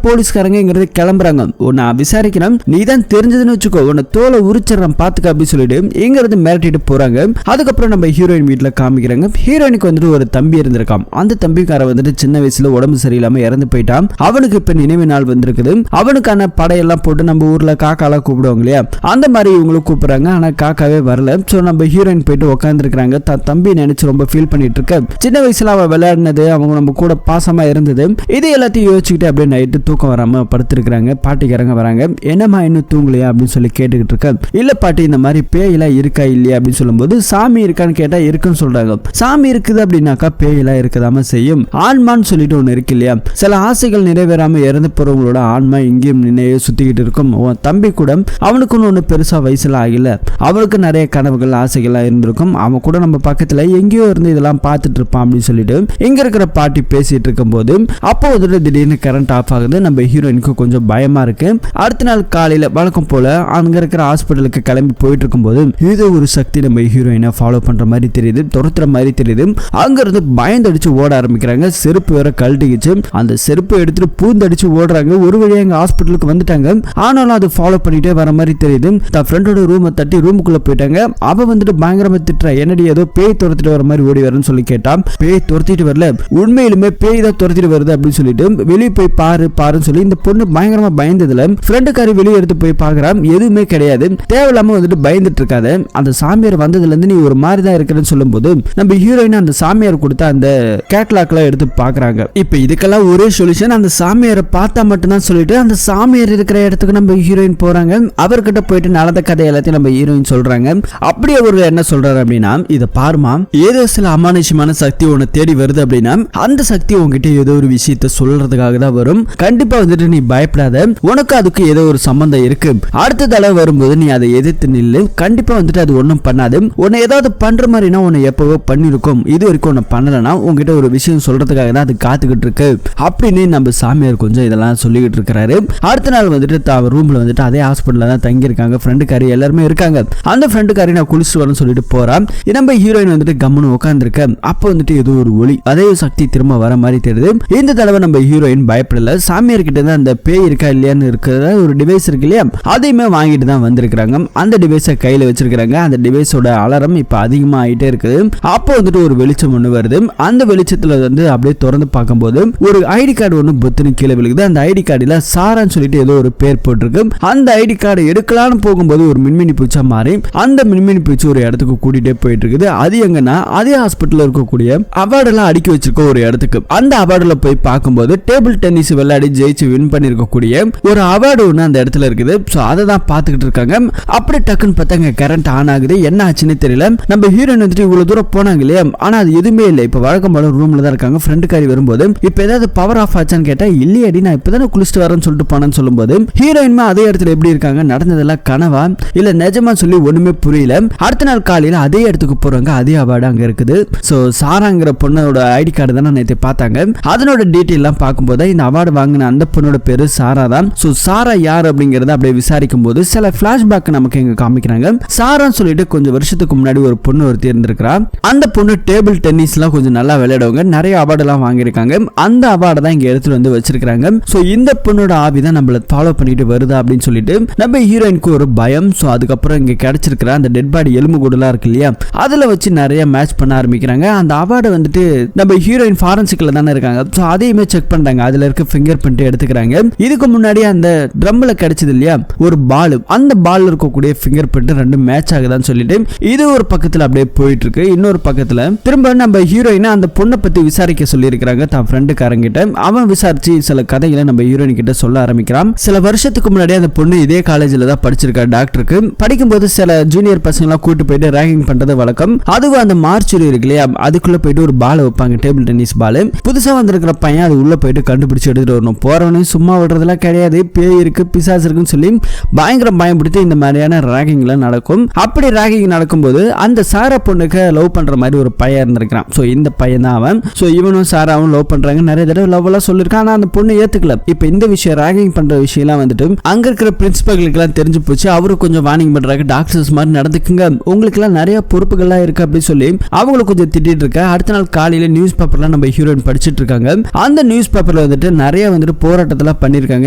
போலீஸ்காரங்க கிளம்புறாங்க. நான் விசாரிக்கிறேன், நீ தான் தெரிஞ்சதுன்னு வச்சுக்கோ, உன்னை தோலை உரிச்சிடறேன் பாத்துக்க அப்படின்னு சொல்லிட்டு இங்கிருந்து மிரட்டிட்டு போறாங்க. அதுக்கப்புறம் நம்ம ஹீரோயின் வீட்டுல காமிக்கிறாங்க. ஹீரோயினுக்கு வந்துட்டு ஒரு தம்பி இருந்திருக்கான். அந்த தம்பிக்கார வந்துட்டு சின்ன வயசுல உடம்பு சரியில்லாம இறந்து போயிட்டான். அவனுக்கு இப்ப நினைவு நாள் வந்திருக்குது. அவனுக்கான படையெல்லாம் போட்டு நம்ம ஊர்ல காக்காலாம் கூப்பிடுவாங்க இல்லையா, அந்த மாதிரி இவங்களும் கூப்பிடுறாங்க. ஆனா காக்காவே வரல. சோ நம்ம ஹீரோயின் போயிட்டு உட்கார்ந்து இருக்காங்க. தம்பி நினைச்சு ரொம்ப ஃபீல் பண்ணிட்டு இருக்க. சின்ன வயசுல அவ விளையாடினது, அவங்க நம்ம கூட பாசமா இருந்தது, இது எல்லாத்தையும் யோசிச்சுக்கிட்டு அப்படியே நைட்டு தூக்கம் வராம படுத்திருக்கிறாங்க. பாட்டிக்காரங்க வராங்க. என்னம்மா இன்னும் தூங்கலையா அப்படின்னு சொல்லி கேட்டுக்கிட்டு இருக்க. இல்ல பாட்டி, இந்த மாதிரி பேயெல்லாம் இருக்கா இல்லையா அப்படின்னு சொல்லும்போது சாமி இருக்கான்னு கேட்டா இருக்குன்னு சொல்றாங்க. சாமி இருக்குது அப்படின்னாக்கா பேயெல்லாம் இருக்கதாம செய்யும். ஆன்மான்னு சொல்லிட்டு ஒண்ணு இருக்கு இல்லையா, சில ஆசைகள் நிறைவேறாம இறந்து போறவங்களோட ஆன்மா இங்கேயும் நினைவு சுத்திக்கிட்டு இருக்கும். தம்பி கூட அவனுக்கு ஒண்ணு பெருசா வயசுல ஆகல, அவனுக்கு நிறைய கனவுகள் ஆசைகள்லாம் இருந்திருக்கும். அவன் கூட நம்ம பக்கத்துல எங்கேயோ இருந்து இதெல்லாம் பார்த்துட்டு இருப்பான் அப்படின்னு சொல்லிட்டு இங்க இருக்கிற பாட்டி பேசிட்டு இருக்கும் போது அப்போ வந்துட்டு திடீர்னு கரண்ட் ஆஃப் ஆகுது. நம்ம ஹீரோயினுக்கு கொஞ்சம் பயமா இருக்கு. அடுத்த நாள் காலையில வழக்கம் போல அங்க இருக்கிற ஹாஸ்பிட்டலுக்கு கிளம்பி போயிட்டு இருக்கும் போது ஏதோ ஒரு சக்தி நம்ம ஹீரோயினை ஃபாலோ பண்ற மாதிரி தெரியுது, துரத்துற மாதிரி தெரியுது. அங்க இருந்து பயந்தடிச்சு ஓட ஆரம்பிக்கிறாங்க. செருப்பு வேற கழட்டிக்கிச்சு. அந்த செருப்பு எடுத்துட்டு பூந்தடிச்சு ஓடுறாங்க. ஒரு வழியா எங்க ஹாஸ்பிட்டலுக்கு வந்துட்டாங்க. ஆனாலும் அது ஃபாலோ பண்ணிட்டே வர மாதிரி தெரியுது. தன் ஃப்ரெண்டோட ரூமை தட்டி ரூமுக்குள்ள போயிட்டாங்க. அவ வந்துட்டு பயங்கரமா திட்டுறா, என்னடி ஏதோ பேய் துரத்திட்டு வர மாதிரி ஓடி வரன்னு சொல்லி கேட்டா. பேய் துரத்திட்டு வரல, உண்மையிலுமே பேய் தான் துரத்திட்டு வருது அப்படின்னு சொல்லிட்டு வெளியே போய் பாருன்னு சொல்லி இந்த பொண்ணு பயங்கரமா பயந்ததுல ஃப்ரெண்டுக்காரி வெளியே எடுத்து போய் பாக்குறான். எதுவுமே கிடையாது. தேவையில்லாம வந்துட்டு பயந்துட்டு இருக்காத, அந்த சாமியார் வந்ததுல இருந்து நீ ஒரு மாதிரி தான் இருக்கிறன்னு சொல்லும் போது நம்ம ஹீரோயின் அந்த சாமியார் கொடுத்த அந்த கேட்லாக்லாம் எடுத்து பாக்குறாங்க. இப்ப இதுக்கெல்லாம் ஒரே சொல்யூஷன், அந்த சாமியாரை பார்த்தா மட்டும்தான் சொல்லிட்டு அந்த சாமியார் இருக்கிற இடத்துக்கு நம்ம ஹீரோயின் போறாங்க. அவர்கிட்ட போயிட்டு நடந்த கதை எல்லாத்தையும் நம்ம ஹீரோயின் சொல்றாங்க. அப்படி அவர் என்ன சொல்றாரு அப்படின்னா, இத பாருமா, ஏதோ சில அமானுஷ்யமான சக்தி உன்னை தேடி வருது அப்படின்னா அந்த சக்தி உங்ககிட்ட ஏதோ ஒரு விஷயத்த சொல்றதுக்காக தான் வரும். கண்டிப்பா வந்துட்டு நீ பயப்படாத, உனக்கு அதுக்கு ஏதோ ஒரு சம்பந்தம் இருக்கு. அடுத்த தடவை வரும்போது நீ அதை எதிர்த்து நில்லு. கண்டிப்பா வந்துட்டு அது ஒன்றும் பண்ணாது. உன்னை ஏதாவது பண்ற மாதிரினா உன்னை எப்பவோ பண்ணிருக்கும். இது வரைக்கும் உன்னை பண்ணலன்னா உங்ககிட்ட ஒரு விஷயம் சொல்றதுக்காக தான் அது காத்துக்கிட்டு இருக்கு அப்படின்னு நம்ம சாமியார் கொஞ்சம் இதெல்லாம் சொல்லிக்கிட்டு இருக்கிறாரு. அடுத்த நாள் வந்துட்டு ரூம்ல வந்துட்டு அதே ஹாஸ்பிட்டல்ல தான் தங்கி இருக்காங்க. ஃப்ரெண்டுக்காரி எல்லாருமே இருக்காங்க. அந்த ஃப்ரெண்டுக்காரி நான் குளிச்சுட்டு வரேன்னு சொல்லிட்டு போறான். நம்ம ஹீரோயின் வந்துட்டு கம்முன்னு உட்காந்துருக்க. அப்போ வந்துட்டு ஏதோ ஒரு ஒளி, அதே சக்தி திரும்ப வர மாதிரி தெரியுது. இந்த தடவை நம்ம ஹீரோயின் பயப்படல. சாமியார் கிட்ட தான் அந்த பேய் இருக்கா இல்லையான்னு இருக்கிற ஒரு டிவைஸ் இருக்கு இல்லையா, அதையுமே வாங்கிட்டு தான் வந்திருக்காங்க. அந்த டிவைஸை கையில வச்சிருக்காங்க. அந்த டிவைஸோட அலாரம் இப்ப அதிகமா ஆயிட்டே இருக்குது. அப்போ வந்துட்டு ஒரு வெளிச்சம் ஒண்ணு வருது. அந்த வெளிச்சத்துல வந்து அப்படியே திறந்து பார்க்கும்போது ஒரு ஐடி கார்டு ஒண்ணு பொத்துன்னு கீழே விழுகுது. அந்த ஐடி கார்டுல சாரான்னு சொல்லிட்டு ஏதோ ஒரு பேர் போட்டிருக்கு. அந்த ஐடி கார்டு எடுக்கலான்னு போகும்போது ஒரு மின்மினி பூச்சா மாறி அந்த மின்மினி பூச்சி ஒரு இடத்துக்கு கூட்டிட்டே போயிட்டு இருக்குது. அது எங்கன்னா அதே ஹாஸ்பிட்டல்ல இருக்கக்கூடிய அவார்டெல்லாம் அடுக்கி வச்சிருக்க ஒரு இடத்துக்கு. அந்த அவார்டுல போய் பார்க்கும்போது டேபிள் டென்னிஸ் விளையாடி ஜெயிச்சு வின் பண்ணிருக்கக்கூடிய ஒரு அவார்டு ஒன்று அந்த இடத்துல இருக்குது. ஸோ அதை தான் பார்த்துக்கிட்டு இருக்காங்க. அப்படி டக்குன்னு பார்த்தாங்க கரண்ட் ஆன் ஆகுது. என்ன ஆச்சுன்னு தெரியல. நம்ம ஹீரோயின் வந்துட்டு இவ்வளவு தூரம் போனாங்க இல்லையா, ஆனா அது எதுவுமே இல்லை. இப்ப வழக்கம் போல ரூம்ல தான் இருக்காங்க. ஃப்ரெண்டுக்காரி வரும்போது இப்ப ஏதாவது பவர் ஆஃப் ஆச்சான்னு கேட்டா இல்லையடி, நான் இப்பதானே குளிச்சுட்டு வரேன்னு சொல்லிட்டு போனேன்னு சொல்லும்போது ஹீரோயின்மா அதே இடத்துல எப்படி இருக்காங்க, நடந்ததெல்லாம் கனவா இல்ல நிஜமா சொல்லி ஒண்ணுமே புரியல. அடுத்த நாள் காலையில அதே இடத்துக்கு போறாங்க. அதே அவார்டு அங்க இருக்குது. சோ சாராங்கிற பொண்ணோட ஐடி கார்டு தானே நேற்று பார்த்தாங்க. அதனோட டீட்டெயில் எல்லாம் பார்க்கும்போது இந்த அவார்டு வாங்கின அந்த பொண்ணோட பேரு சாரா தான். சோ சாரா யார் அப்படிங்கறத அப்படியே விசாரிக்கும் போது சில பிளாஷ்பேக் நமக்கு இங்க காமிக்கிறாங்க. சாரான்னு சொல்லிட்டு கொஞ்சம் வருஷத்துக்கு முன்னாடி ஒரு பொண்ணு ஒருத்தி இருந்திருக்கிறா. அந்த பொண்ணு டேபிள் டென்னிஸ்லாம் கொஞ்சம் நல்லா விளையாடுவாங்க, நிறைய அவார்டு எல்லாம் வாங்கியிருக்காங்க. அந்த அவார்டை தான் இங்க எடுத்துட்டு வந்து வச்சிருக்காங்க. சோ இந்த பொண்ணோட ஆவி தான் நம்மள ஃபாலோ பண்ணிட்டு வருதா அப்படின்னு சொல்லிட்டு நம்ம ஹீரோயினுக்கு ஒரு பயம். சோ அதுக்கப்புறம் இங்க கிடைச்சிருக்கிற அந்த டெட் பாடி எலும்பு கூடலாம் இருக்கு இல்லையா, அதுல வச்சு நிறைய மேட்ச் பண்ண ஆரம்பிக்கிறாங்க. அந்த அவார்டை வந்துட்டு நம்ம ஹீரோயின் ஃபாரன்சிக்ல தானே இருக்காங்க. சோ அதையுமே செக் பண்றாங்க, அதுல இருக்க ஃபிங்கர் பிரிண்ட் எடுத்துக்கிறாங்க. இதுக்கு முன்னாடி அந்த ட்ரம்ல கிடைச்சது இல்லையா ஒரு பால், அந்த பால் இருக்கக்கூடிய ஃபிங்கர் பிரிண்ட் ரெண்டும் மேட்ச் ஆகுதான்னு சொல்லிட்டு இது ஒரு பக்கத்துல அப்படியே போயிட்டு இருக்கு. இன்னொரு பக்கத்துல திரும்ப நம்ம ஹீரோயினை அந்த பொண்ணை பத்தி விசாரிக்க சொல்லி இருக்கிறாங்க தான் ஃப்ரெண்டுக்காரங்கிட்ட. அவன் விசாரிச்சு சில கதைகளை நம்ம ஹீரோயின் கிட்ட சொல்ல ஆரம்பிக்கிறான். சில வருஷத்துக்கு முன்னாடி அந்த பொண்ணு இதே காலேஜ்ல தான் படிச்சிருக்கா டாக்டருக்கு. படிக்கும்போது சில ஜூனியர் பசங்களாம் கூட்டு போயிட்டு ரேகிங் பண்றது வழக்கம். அதுவும் அந்த மார்ச்சுரி இருக்கு இல்லையா, அதுக்குள்ள போயிட்டு ஒரு பால் வைப்பாங்க, டேபிள் டென்னிஸ் பால். புதுசா வந்திருக்கிற பையன் அது உள்ள போயிட்டு கண்டுபிடிச்சு எடுத்துட்டு வரணும். போறவனையும் சும்மா விடுறதுலாம் கிடையாது, பேய் இருக்கு பிசாசு இருக்குன்னு சொல்லி பயங்கர பயன்படுத்தி இந்த மாதிரியான ரேகிங்லாம் நடக்கும். அப்படி ரேகிங் நடக்கும்போது அந்த சாரா பொண்ணுக்கு லவ் பண்ற மாதிரி ஒரு பையன் இருந்திருக்கான். சோ இந்த பையன் தான் அவன். சோ இவனும் சாராவும் லவ் பண்றாங்க, நிறைய தடவை லவ் எல்லாம் சொல்லிருக்கான். ஆனா அந்த பொண்ணு ஏத்துக்கல. இப்ப இந்த விஷயம் ரேகிங் பண்ற விஷயம் எல்லாம் வந்துட்டு அங்க இருக்கிற பிரின்சிபல்களுக்கு எல்லாம் தெரிஞ்சு போச்சு. அவரு கொஞ்சம் வார்னிங் பண்றாங்க, டாக்டர்ஸ் மாதிரி நடந்துக்குங்க, உங்களுக்கு எல்லாம் நிறைய பொறுப்புகள்லாம் இருக்கு அப்படின்னு சொல்லி அவங்களுக்கு கொஞ்சம் திட்டிட்டு இருக்க. அடுத்த நாள் காலையில நியூஸ் பேப்பர்ல நம்ம ஹீரோயின் படிச்சிட்டு இருக்காங்க. அந்த நியூஸ் பேப்பர்ல வந்துட்டு நிறைய வந்துட்டு போராட்டத்துல பண்ணிருக்காங்க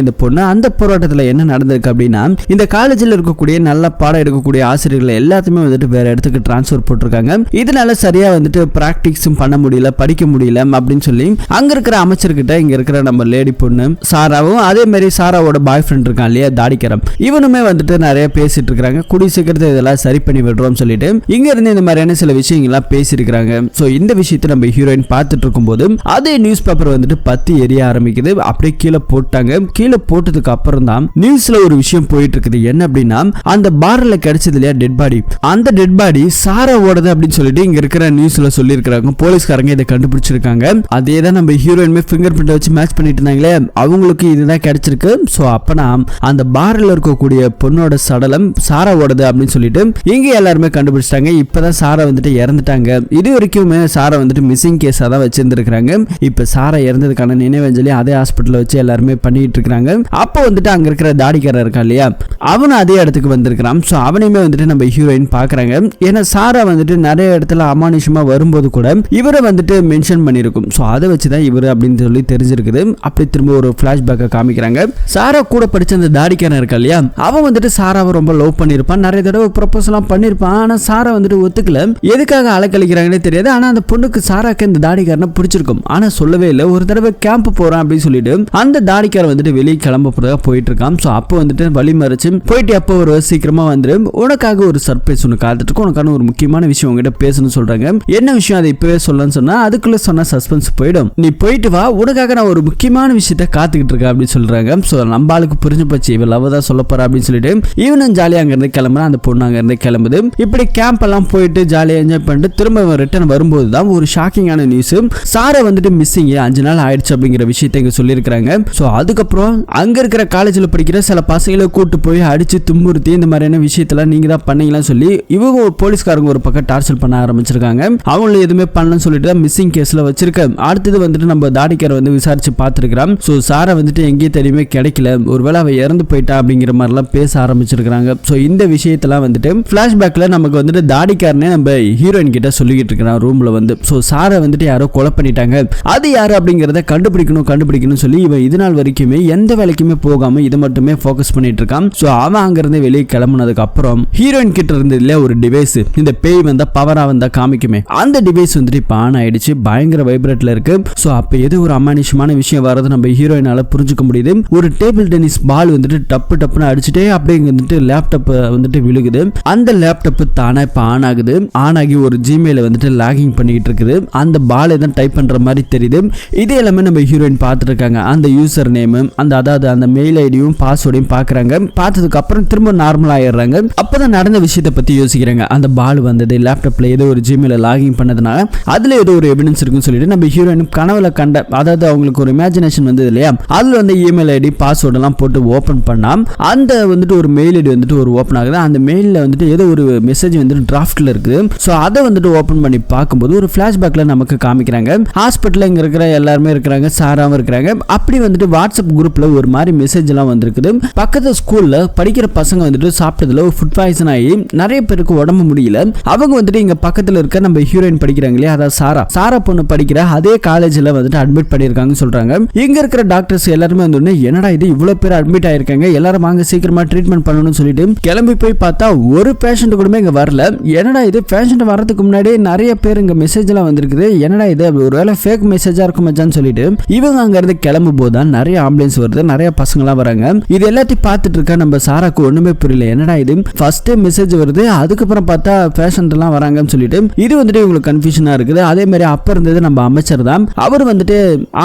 இந்த பொண்ணு. அந்த போராட்டத்துல என்ன நடந்திருக்கு அப்படின்னா, இந்த காலேஜில் இருக்கக்கூடிய நல்ல பாடம் எடுக்கக்கூடிய ஆசிரியர்கள் எல்லாத்தையுமே வந்துட்டு வேற இடத்துக்கு டிரான்ஸ்பர் போட்டிருக்காங்க. இதனால சரியா வந்துட்டு பிராக்டிக்ஸும் பண்ண முடியல, படிக்க முடியல அப்படின்னு சொல்லி அங்க இருக்கிற அமைச்சர்கிட்ட இங்க இருக்கிற நம்ம லேடி பொண்ணு சாராவும் அதே மாதிரி சாராவோட பாய் ஃப்ரெண்ட் இருக்கான் இல்லையா தாடிக்கரம், இவனுமே வந்துட்டு நிறைய பேசிட்டு இருக்காங்க. கூடிய சீக்கிரத்தை இதெல்லாம் சரி பண்ணி விடுறோம் சொல்லிட்டு இங்க இருந்து இந்த மாதிரியான சில விஷயங்கள்லாம் பேசியிருக்காங்க. சோ இந்த விஷயத்தை நம்ம ஹீரோயின் பார்த்துட்டு இருக்கும்போது அதே நியூஸ் பேப்பர் வந்துட்டு பத்தி எரிய ஆரம்பிக்குது. அப்படியே கீழே போட்டாங்க. கீழே போட்டதுக்கு அப்புறம் தான் நியூஸ்ல ஒரு விஷயம் போயிட்டு இருக்குது. என்ன அப்படின்னா, அந்த பார்ல கிடைச்சது இல்லையா டெட் பாடி, அந்த டெட் பாடி சாரா ஓடுது அப்படின்னு சொல்லிட்டு இங்க இருக்கிற நியூஸ்ல சொல்லி இருக்காங்க. போலீஸ்காரங்க இதை கண்டுபிடிச்சிருக்காங்க. அதே தான் நம்ம ஹீரோயின்மே ஃபிங்கர் பிரிண்ட் வச்சு மேட்ச் பண்ணிட்டு இருந்தாங்களே, அவங்களுக்கு இதுதான் கிடைச்சிருக்கு. சோ அப்பனா அந்த பார்ல இருக்கக்கூடிய பொண்ணோட சடலம் சாரா ஓடுது அப்படின்னு சொல்லிட்டு இங்க எல்லாருமே கண்டுபிடிச்சிட்டாங்க. இப்பதான் சாரா வந்துட்டு இறந்துட்டாங்க. இது வரைக்குமே சாரா வந்துட்டு மிஸ்ஸிங் கேஸா தான் வச்சிருந்திருக்காங்க. இப்ப சாரா இறந்ததுக்கான நினைவஞ்சலி அதே ஹாஸ்பிட்டல்ல வச்சு எல்லாருமே பண்ணிட்டு இருக்காங்க. அப்போ வந்துட்டு அங்க இருக்கிற தாடிக்காரர் இருக்கான் இல்லையா, அவனும் அதே இடத்துக்கு வந்திருக்கான். சோ அவனையுமே வந்துட்டு நம்ம ஹீரோயின் பாக்குறாங்க. ஏன்னா சாரா வந்துட்டு நிறைய இடத்துல அமானுஷமா வரும்போது கூட இவரை வந்துட்டு மென்ஷன் பண்ணிருக்கும். சோ அதை வச்சுதான் இவரு அப்படின்னு சொல்லி தெரிஞ்சிருக்குது. அப்படி திரும்ப ஒரு பிளாஷ்பேக்கை காமிக்கிறாங்க. சாரா கூட படிச்ச அந்த தாடிக்காரன் இருக்கா இல்லையா, அவன் வந்துட்டு சாராவை ரொம்ப லவ் பண்ணிருப்பான், நிறைய தடவை ப்ரப்போஸ் எல்லாம் பண்ணிருப்பான். ஆனா சாரா வந்துட்டு ஒத்துக்கல. எதுக்காக அலக்கழிக்கிறாங்கன்னே தெரியாது. ஆனா அந்த பொண்ணுக்கு சாராக்கு இந்த தாடிக்காரனை பிடிச்சிருக்கும், ஆனா சொல்லவே இல்லை. ஒரு தடவை கேம்ப் போறான் அப்படின்னு சொல்லிட்டு அந்த தாடிக்காரன் வந்துட்டு வெளியே கிளம்ப போறதா போயிட்டு இருக்கான். சோ அப்போ வந்துட்டு வழி மறைச்சு போயிட்டு அப்போ ஒரு சீக்கிரமா வந்துரு, உனக்காக ஒரு சர்ப்ரைஸ் ஒன்று காத்துட்டு இருக்கு, உனக்கான ஒரு முக்கியமான விஷயம் உங்ககிட்ட பேசணும்னு சொல்றாங்க. என்ன விஷயம் அதை இப்பவே சொல்லணும்னு சொன்னா அதுக்குள்ள சொன்னா சஸ்பென்ஸ் போயிடும், நீ போயிட்டு வா, உனக்காக நான் ஒரு முக்கியமான விஷயத்த காத்துக்கிட்டு இருக்கேன் அப்படின்னு சொல்றாங்க. சோ நம்ம ஆளுக்கு புரிஞ்சு போச்சு, இவ லவ் தான் சொல்ல போறா அப்படின்னு சொல்லிட்டு இவனும் ஜாலியா அங்க இருந்து கிளம்புறான். அந்த பொண்ணு அங்க இருந்து கிளம்புது. இப்படி கேம்ப் எல்லாம் போயிட்டு ஜாலியா என்ஜாய் பண்ணிட்டு திரும்ப ரிட்டர்ன் வரும்போது தான் ஒரு ஷாக்கிங்கான நியூஸ், சாரா வந்துட்டு மிஸ்ஸிங் 5 நாள் ஆயிடுச்சு அப்படிங்கிற விஷயத்தை இங்க சொல்லியிருக்காங்க. சோ அதுக்கப்புறம் அங்க இருக்கிற காலேஜ்ல படிக்கிற சில பசங்களை கூட்டு போய் அடிச்சு துன்புறுத்தி இந்த மாதிரியான விஷயத்தெல்லாம் நீங்க தான் பண்ணீங்களான்னு சொல்லி இவங்க போலீஸ்காரங்க ஒரு பக்கம் டார்ச்சர் பண்ண ஆரம்பிச்சிருக்காங்க. அவங்களும் எதுவுமே பண்ணலன்னு சொல்லிட்டு தான் மிஸ்ஸிங் கேஸ்ல வச்சிருக்க. அடுத்தது வந்துட்டு நம்ம தாடிக்கார வந்து விசாரிச்சு பார்த்திருக்கிறோம். சோ சாரா வந்துட்டு எங்கேயும் தெரியுமே கிடைக்கல, ஒருவேளை அவ இறந்து போயிட்டா அப்படிங்கிற மாதிரிலாம் பேச ஆரம்பிச்சிருக்காங்க. சோ இந்த விஷயத்தெல்லாம் வந்துட்டு பிளாஷ்பேக்ல நமக்கு வந்துட்டு தாடிக்காரனே நம்ம ஹீரோயின் கிட்ட சொல்லிக்கிட்டு இருக்கிறான் ரூம்ல வந்து. சோ சாரா வந்துட்டு யாரோ கொலை பண்ணிட்டாங்க, அது யாரு அப்படிங்கறத கண்டுபிடிக்கணும் சொல்லி இவன் இது நாள் வரைக்குமே எந்த வேலைக்குமே போகாம இது மட்டுமே ஃபோக்கஸ் பண்ணிட்டு இருக்கான். சோ அவன் அங்க இருந்து வெளியே கிளம்புனதுக்கு அப்புறம் ஹீரோயின் கிட்ட இருந்து இல்ல ஒரு டிவைஸ், இந்த பேய் வந்தா பவரா வந்தா காமிக்குமே, அந்த டிவைஸ் வந்துட்டு இப்ப ஆன் ஆயிடுச்சு, பயங்கர வைப்ரேட்ல இருக்கு. சோ அப்ப ஏதோ ஒரு அமானுஷமான விஷயம் வரது நம்ம ஹீரோயினால புரிஞ்சுக்க முடியுது. ஒரு டேபிள் டென்னிஸ் பால் வந்துட்டு டப்புன்னு அடிச்சுட்டே அப்படியே வந்துட்டு லேப்டாப் வந்துட்டு விழுகுது. அந்த லேப்டாப் தானா இப்ப ஆன் ஆகுது. ஆன் ஆகி ஒரு ஜிமெயில வந்துட்டு லாகிங் பண்ணிட்டு இருக்குது. அந்த பால் தான் டைப் பண்ற மாதிரி தெரியுது. இதே எல்லாமே நம்ம ஹீரோயின் பார்த்துட்டு இருக்காங்க. அந்த யூசர் நேம், அதாவது அந்த மெயில் ஐடியும் பாஸ்வேர்டையும் பாக்குறாங்க. பார்த்ததுக்கு அப்புறம் திரும்ப நார்மல் ஆயிடுறாங்க. அப்பதான் நடந்த விஷயத்தை பத்தி யோசிக்கிறாங்க. அந்த பால் வந்தது லேப்டாப்ல ஏதோ ஒரு ஜிமெயில லாகிங் பண்ணதுனால அதுல ஏதோ ஒரு எவிடன்ஸ் இருக்குன்னு சொல்லிட்டு நம்ம ஹீரோயின் கனவுல கண்ட, அதாவது அவங்களுக்கு ஒரு இமேஜினேஷன் வந்தது இல்லையா, அதுல வந்து இமெயில் ஐடி பாஸ்வேர்ட் எல்லாம் போட்டு ஓபன் பண்ணா அந்த வந்துட்டு ஒரு மெயில் ஐடி வந்துட்டு ஒரு ஓபன் ஆகுது. அந்த மெயில்ல வந்துட்டு ஏதோ ஒரு மெசேஜ் வந்துட்டு டிராஃப்ட்ல இருக்கு. சோ அதை வந்துட்டு ஓபன் பண்ணி பார்க்கும்போது ஒரு பிளாஷ்பேக்ல நமக்கு காமிக்கிறாங்க. ஹாஸ்பிட்டல்ல இங்க இருக்கிற எல்லாருமே இருக்கிறாங்க, சாராவும் இருக்கிறாங்க. அப்படி வந்துட்டு வாட்ஸ்அப் குரூப்ல ஒரு மாதிரி மெசேஜ் எல்லாம் வந்திருக்குது. பக்கத்து ஸ்கூல்ல படிக்கிற பசங்க வந்துட்டு சாப்பிட்ட சாப்பிட்டதுல ஃபுட் பாய்சன் ஆகி நிறைய பேருக்கு உடம்பு முடியல. அவங்க வந்துட்டு இங்க பக்கத்துல இருக்க நம்ம ஹீரோயின் படிக்கிறாங்க இல்லையா, அதாவது சாரா பொண்ணு படிக்கிற அதே காலேஜ்ல வந்துட்டு அட்மிட் பண்ணிருக்காங்க சொல்றாங்க. இங்க இருக்கிற டாக்டர்ஸ் எல்லாருமே வந்து என்னடா இது இவ்வளவு பேர் அட்மிட் ஆயிருக்காங்க, எல்லாரும் வாங்க சீக்கிரமா ட்ரீட்மெண்ட் பண்ணணும்னு சொல்லிட்டு கிளம்பி போய் பார்த்தா ஒரு பேஷண்ட் கூட இங்க வரல. என்னடா இது பேஷண்ட் வரதுக்கு முன்னாடி நிறைய பேர் இங்க மெசேஜ் எல்லாம் வந்திருக்குது, என்னடா இது ஒருவேளை ஃபேக் மெசேஜா இருக்கும் மச்சான்னு சொல்லிட்டு இவங்க அங்க இருந்து கிளம்பும் போதுதான் நிறைய ஆம்புலன்ஸ் வருது, நிறைய பசங்க எல்லாம் வராங்க. இது எல்லாத்தையும் பார்த்துட்டு இருக்க நம்ம சாராக்கு ஒண்ணுமே புரியல, என்னடா இது ஃபர்ஸ்ட் மெசேஜ் வருது அதுக்கப்புறம் பார்த்தா பேஷண்ட் எல்லாம் வராங்கன்னு சொல்லிட்டு இது வந்துட்டு இவங்களுக்கு கன்ஃபியூஷனா இருக்குது. அதே மாதிரி அப்ப இருந்தது நம்ம அமைச்சர் தான், அவர் வந்துட்டு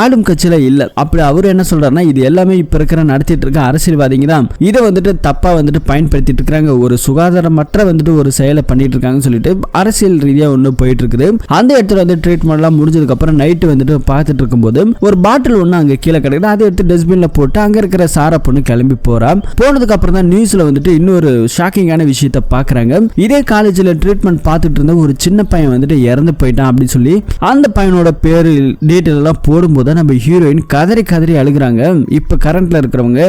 ஆளும் கட்சியில இல்ல. அப்படி அவர் என்ன சொல்றாருன்னா இது எல்லாமே இப்ப இருக்கிற நடத்திட்டு இருக்க அரசியல்வாதிங்க தான் இதை வந்துட்டு தப்பா வந்துட்டு பயன்படுத்திட்டு இருக்காங்க, ஒரு சுகாதாரமற்ற வந்துட்டு ஒரு செயலை பண்ணிட்டு இருக்காங்கன்னு சொல்லிட்டு அரசியல் ரீதியா ஒண்ணு போயிட்டு இருக்குது. அந்த இடத்துல வந்து ட்ரீட்மெண்ட் எல்லாம் முடிஞ்சதுக்கு அப்புறம் நைட்டு வந்துட்டு பார்த்துட்டு இருக்கும்போது ஒரு பாட்டில் ஒண்ணு அங்க கீழே கிடக்குது, அதை எடுத்து டஸ்ட்பின்ல போட்டு அங்க இருக்கிற சாரா பொண்ணு கிளம்பி போறா. போனதுக்கு அப்புறம் தான் நியூஸ்ல வந்துட்டு இன்னொரு ஷாக்கிங்கான விஷயத்தை பாக்குறாங்க. இதே காலேஜ்ல ட்ரீட்மெண்ட் பார்த்துட்டு இருந்த ஒரு சின்ன பையன் வந்துட்டு இறந்து போயிட்டான் அப்படின்னு சொல்லி அந்த பையனோட பேரு டீட்டெயில் எல்லாம் போடும்போது நம்ம ஹீரோயின் கதறி கதறி அழுகுறாங்க. இப்ப கரண்ட்ல இருக்கிறவங்க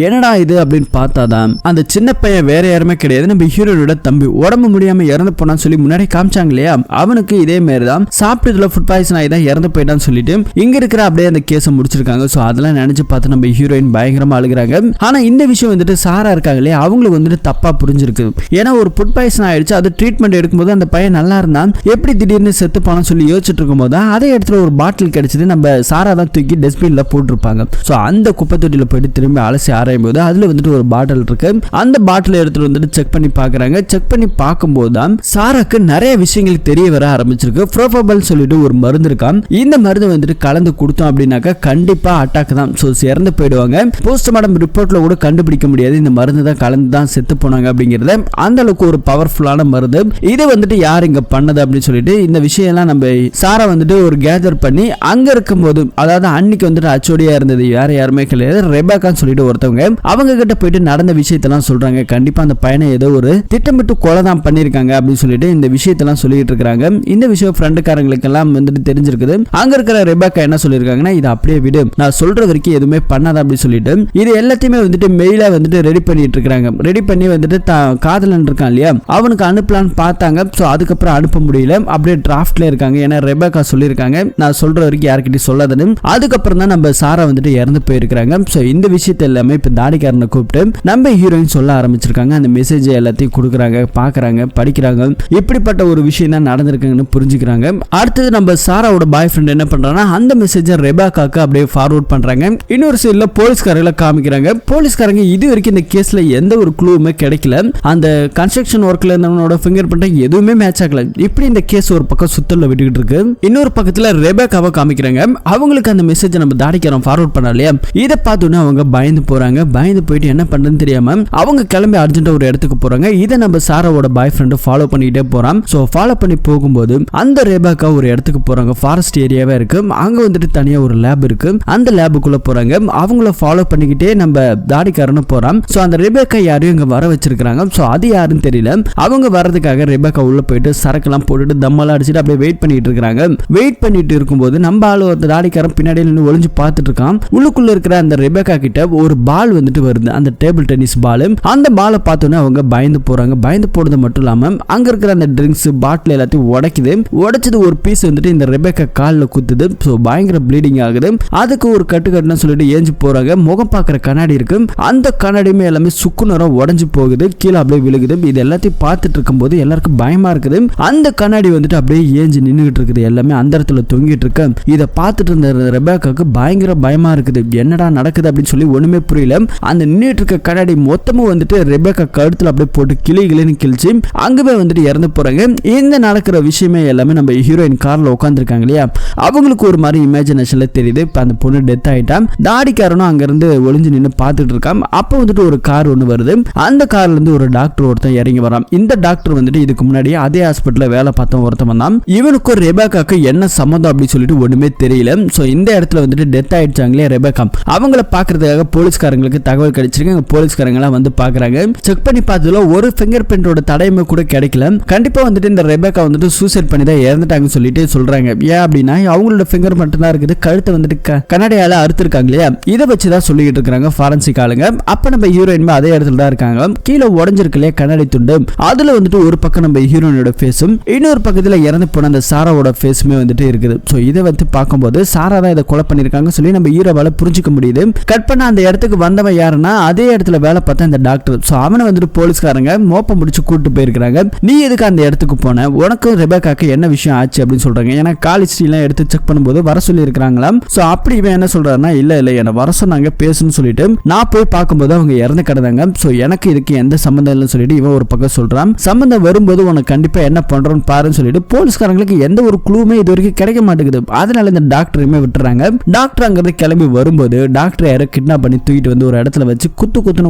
என்னடா இது அப்படின்னு பார்த்தாதான் அந்த சின்ன பையன் வேற யாருமே கிடையாது, நம்ம ஹீரோயினோட தம்பி. உடம்பு முடியாம இறந்து போனான்னு சொல்லி முன்னாடி காமிச்சாங்க இல்லையா, அவனுக்கு இதே மாதிரி தான் சாப்பிட்டதுல ஃபுட் பாய்சன் ஆகி தான் இறந்து போயிட்டான்னு சொல்லிட்டு இங்க இருக்கிற அப்படியே அந்த கேஸை முடிச்சிருக்காங்க. சோ அதெல்லாம் நினைச்சு பார்த்து நம்ம ஹீரோயின் பயங்கரமா அழுகுறாங்க. ஆனா இந்த விஷயம் வந்துட்டு சாரா இருக்காங்க இல்லையா, அவங்களுக்கு வந்துட்டு தப்பா புரிஞ்சிருக்கு. ஏன்னா ஒரு ஃபுட் பாய்சன் ஆயிடுச்சு, அது ட்ரீட்மெண்ட் எடுக்கும்போது அந்த பையன் நல்லா இருந்தான், எப்படி திடீர்னு செத்து போனான்னு சொல்லி யோசிச்சுட்டு இருக்கும்போது அதே இடத்துல ஒரு பாட்டில் கிடைச்சது, நம்ம சாரா தான் தூக்கி டஸ்ட்பின்ல போட்டிருப்பாங்க. ஸோ அந்த குப்பை தொட்டியில போயிட்டு திரும்பி அலசி ஆராயும் போது அதுல வந்துட்டு ஒரு பாட்டில் இருக்கு. அந்த பாட்டில் எடுத்துட்டு வந்துட்டு செக் பண்ணி பாக்குறாங்க. செக் பண்ணி பார்க்கும்போது தான் சாராக்கு நிறைய விஷயங்கள் தெரிய வர ஆரம்பிச்சிருக்கு. ப்ரோபபல் சொல்லிட்டு ஒரு மருந்து இருக்கான், இந்த மருந்து வந்துட்டு கலந்து கொடுத்தோம் அப்படின்னாக்கா கண்டிப்பா அட்டாக் தான், ஸோ இறந்து போயிடுவாங்க. போஸ்ட்மார்டம் ரிப்போர்ட்ல கூட கண்டுபிடிக்க முடியாது இந்த மருந்து தான் கலந்து தான் செத்து போனாங்க அப்படிங்கறத. அந்த அளவுக்கு ஒரு பவர்ஃபுல்லான மருந்து. இது வந்துட்டு யார் இங்க பண்ணது அப்படின்னு சொல்லிட்டு இந்த விஷயம் எல்லாம் நம்ம சாரா வந்துட்டு ஒரு கேதர் பண்ணி அங்க இருக்கும்போது, அதாவது அன்னைக்கு வந்துட்டு அச்சோடியா இருந்தது வேற யாருமே கிடையாது, ரெபேக்கான்னு சொல்லிட்டு ஒருத்தவங்க, அவங்க கிட்ட போயிட்டு நடந்த விஷயத்தெல்லாம் சொல்றாங்க. கண்டிப்பா அந்த பையனை ஏதோ ஒரு திட்டமிட்டு கொலை தான் பண்ணிருக்காங்க அப்படின்னு சொல்லிட்டு இந்த விஷயத்தெல்லாம் சொல்லிட்டு இருக்காங்க. இந்த விஷயம் ஃப்ரெண்டுக்காரங்களுக்கு எல்லாம் வந்துட்டு தெரிஞ்சிருக்குது. அங்க இருக்கிற ரெபேக்கா என்ன சொல்லிருக்காங்கன்னா இது அப்படியே விடு, நான் சொல்ற வரைக்கும் எதுவுமே பண்ணாத அப்படின்னு சொல்லிட்டு இது எல்லாத்தையுமே வந்துட்டு மெயிலா வந்துட்டு ரெடி பண்ணிட்டு இருக்காங்க. ரெடி பண்ணி வந்துட்டு காதலன் இருக்கான் இல்லையா, அவனுக்கு அனுப்பலான்னு பார்த்தாங்க. ஸோ அதுக்கப்புறம் அனுப்ப முடியல, அப்படியே டிராஃப்ட்ல இருக்காங்க. ஏன்னா ரெபேக்கா சொல்லியிருக்காங்க நான் சொல்ற வரைக்கும் யார்கிட்டயும் சொல்லாதன்னு. அதுக்கப்புறம் தான் நம்ம சாரா வந்துட்டு இறந்து போயிருக்காங்க. ஸோ இந்த விஷயத்தை எல்லாமே இப்போ தாடிக்காரனை கூப்பிட்டு நம்ம ஹீரோயின் சொல்ல ஆரம்பிச்சிருக்காங்க. அந்த மெசேஜ் எல்லாத்தையும் கொடுக்குறாங்க, பார்க்குறாங்க, படிக்கிறாங்க. இப்படிப்பட்ட ஒரு விஷயம் தான் நடந்திருக்குன்னு புரிஞ்சுக்கிறாங்க. அடுத்தது நம்ம சாராவோட பாய் ஃப்ரெண்ட் என்ன பண்றாங்கன்னா அந்த மெசேஜை ரெபேக்காக்கு அப்படியே ஃபார்வர்ட் பண்றாங்க. இன்னொரு சைடில் போலீஸ்காரங்களை காமிக்கிறாங்க. போலீஸ்காரங்க இது வரைக்கும் இந்த கேஸ்ல எந்த ஒரு க்ளூவுமே கிடைக்கல. அந்த கன்ஸ்ட்ரக்ஷன் ஒர்க்ல இருந்தவனோட ஃபிங்கர் பிரிண்ட் எதுவுமே மேட்ச் ஆகல. இப்படி இந்த கேஸ் ஒரு பக்கம் சுத்தல்ல விட்டுக்கிட்டு இருக்கு. இன்னொரு பக்கத்துல ரெபேக்காவை காமிக்கிறாங்க. அவங்களுக்கு அந்த மெசேஜ் நம்ம தாடிக்காரன் ஃபார்வர்ட் பண்ண இல்லையா, இதை பார்த்தோன்னே அவங்க பயந்து போறாங்க. பயந்து போயிட்டு என்ன பண்றதுன்னு தெரியாம அவங்க கிளம்பி அர்ஜென்ட்டா ஒரு இடத்துக்கு போறாங்க. இதை நம்ம சாராவோட பாய் ஃப்ரெண்ட் ஃபாலோ பண்ணிட்டே போறான். சோ ஃபாலோ பண்ணி போகும்போது அந்த ரெபேக்கா ஒரு இடத்துக்கு போறாங்க. ஃபாரஸ்ட் ஏரியாவே இருக்கு. அங்க வந்துட்டு தனியா ஒரு லேப் இருக்கு. அந்த லேபுக்குள்ள போறாங்க. அவங்கள ஃபாலோ பண்ணிக்கிட்டே நம்ம தாடிக்காரனு போறான். சோ அந்த ரெபேக்கா யாரையும் இங்க வர வச்சிருக்காங்க. சோ அது யாருன்னு தெரியல. அவங்க வரதுக்காக ரெபேக்கா உள்ள போயிட்டு சரக்கெல்லாம் போட்டுட்டு தம்மெல்லாம் அடிச்சுட்டு அப்படியே வெயிட் பண்ணிட்டு இருக்காங்க. வெயிட் பண்ணிட்டு இருக்கும்போது நம்ம ஆளு ஒரு தாடிக்காரன் பின்னாடி நின்று ஒளிஞ்சு பார்த்துட்டு இருக்கான். உள்ளுக்குள்ள இருக்கிற அந்த ரெபேக்கா கிட்ட ஒரு பால் வந்துட்டு வருது, அந்த டேபிள் டென்னிஸ் பால். அந்த பாலை பார்த்தோன்னே அவங்க பயந்து போறாங்க. பயந்து போறது மட்டும் இல்லாம அங்க இருக்கிற அந்த ட்ரிங்க்ஸ் பாட்டில் எல்லாத்தையும் உடைக்குது. உடைச்சது ஒரு பீஸ் வந்துட்டு இந்த ரெபேக்கா காலில் குத்துது. ஸோ பயங்கர ப்ளீடிங் ஆகுது. அதுக்கு ஒரு கட்டுன்னு சொல்லிட்டு ஏஞ்சி போறாங்க. முகம் பார்க்குற கண்ணாடி இருக்கு. அந்த கண்ணாடியுமே எல்லாமே சுக்குநரம் உடஞ்சு போகுது, கீழே அப்படியே விழுகுது. இது எல்லாத்தையும் பார்த்துட்டு இருக்கும்போது எல்லாருக்கும் பயமா இருக்குது. அந்த கண்ணாடி வந்துட்டு அப்படியே ஏஞ்சி நின்றுகிட்டு இருக்குது. எல்லாமே அந்த இடத்துல தொங்கிட்டு இருக்கு. இதை பார்த்துட்டு இருந்த ரெபேக்காக்கு பயங்கர பயமா இருக்குது. என்னடா நடக்குது அப்படின்னு சொல்லி ஒண்ணுமே புரியல. அந்த நின்றுட்டு இருக்க கண்ணாடி மொத்தமும் வந்துட்டு ரெபேக்கா கழுத்துல அப்படியே போட்டு கிளின்னு கிழிச்சு அங்கவே வந்துட்டு இறந்து போறாங்க. இந்த நடக்கிற விஷயமே எல்லாமே நம்ம ஹீரோயின் கார்ல உட்காந்துருக்காங்க இல்லையா, அவங்களுக்கு ஒரு மாதிரி இமேஜினேஷன்ல தெரியுது. இப்ப அந்த பொண்ணு டெத் ஆயிட்டான். தாடிக்காரனும் அங்க இருந்து ஒளிஞ்சு நின்று பார்த்துட்டு இருக்கான். அப்ப வந்துட்டு ஒரு கார் ஒண்ணு வருது. அந்த கார்ல இருந்து ஒரு டாக்டர் ஒருத்தன் இறங்கி வரான். இந்த டாக்டர் வந்துட்டு இதுக்கு முன்னாடி அதே ஹாஸ்பிட்டல்ல வேலை பார்த்த ஒருத்தன் தான். இவனுக்கும் ரெபேக்காக்கு என்ன சம்மந்தம் அப்படின்னு சொல்லிட்டு ஒண்ணுமே தெரியல. சோ இந்த இடத்துல வந்துட்டு டெத் ஆயிடுச்சாங்களே ரெபேக்கா, அவங்கள பாக்குறதுக்காக போலீஸ்காரங்களுக்கு தகவல் கிடைச்சிருக்கு. போலீஸ்காரங்க எல்லாம் வந்து பாக்குறாங்க. செக் பண்ணி பார்த்ததுல ஒரு ஃபிங்கர் பிரிண்டோட தடயமே கூட கிடைக்கல. கண்டிப்பா வந்துட்டு இந்த ரெபேக்கா வந்துட்டு சூசைட் பண்ணி தான் இறந்துட்டாங்கன்னு சொல்லிட்டு சொல்றாங்க. ஏன் அப்படின்னா அவங்களோட ஃபிங்கர் மட்டும் தான் இருக்குது, கழுத்தை வந்துட்டு கண்ணாடியால அறுத்திருக்காங்க இல்லையா, இதை வச்சுதான் சொல்லிட்டு இருக்காங்க ஃபாரன்சிக் ஆளுங்க. அப்ப நம்ம ஹீரோயின் அதே இடத்துல தான் இருக்காங்க. கீழே உடஞ்சிருக்கு இல்லையா கண்ணாடி துண்டு, அதுல வந்துட்டு ஒரு பக்கம் நம்ம ஹீரோயினோட ஃபேஸும் இன்னொரு பக்கத்துல இறந்து போன அந்த சாராவோட ஃபேஸுமே வந்துட்டு இருக்குது. ஸோ இதை வந்து பார்க்கும்போது சாரா தான் இதை கொலை பண்ணிருக்காங்க சொல்லி நம்ம ஹீரோவால புரிஞ்சுக்க முடியுது. கட் பண்ண அந்த இடத்துக்கு வந்தவன் யாருன்னா அதே இடத்துல வேலை பார்த்தா இந்த டாக்டர். ஸோ அவனை வந்துட்டு போலீஸ்காரங்க மோப்பம் முடிச்சு கூட்டு போயிருக்காங்க. நீ எதுக்கு அந்த இடத்துக்கு போன, உனக்கும் ரெபேக்காக்கு என்ன விஷயம் ஆச்சு அப்படின்னு சொல்றாங்க. ஏன்னா கால் ஹிஸ்டரிலாம் எடுத்து செக் பண்ணும்போது வர சொல்லி இருக்கிறாங்களாம். ஸோ அப்படி இவன் என்ன சொல்றாருன்னா இல்ல என்ன வர சொன்னாங்க பேசுன்னு சொல்லிட்டு நான் போய் பார்க்கும்போது அவங்க இறந்து கிடந்தாங்க. ஸோ எனக்கு இதுக்கு எந்த சம்பந்தம் இல்லைன்னு சொல்லிட்டு இவன் ஒரு பக்கம் சொல்றான். சம்பந்தம் வரும்போது உனக்கு கண்டிப்பா என்ன பண்றோன்னு பாருன்னு சொல்லிட்டு போலீஸ்காரங்களுக்கு எந்த ஒரு க்ளூமே இது வரைக்கும் கிடைக்க மாட்டேங்குது. அதனால இந்த டாக்டரையுமே விட்டுறாங்க. டாக்டர் அங்கிருந்து கிளம்பி வரும்போது டாக்டர் யாரை கிட்னாப் பண்ணி தூக்கிட்டு வந்து ஒரு இடத்துல வச்சு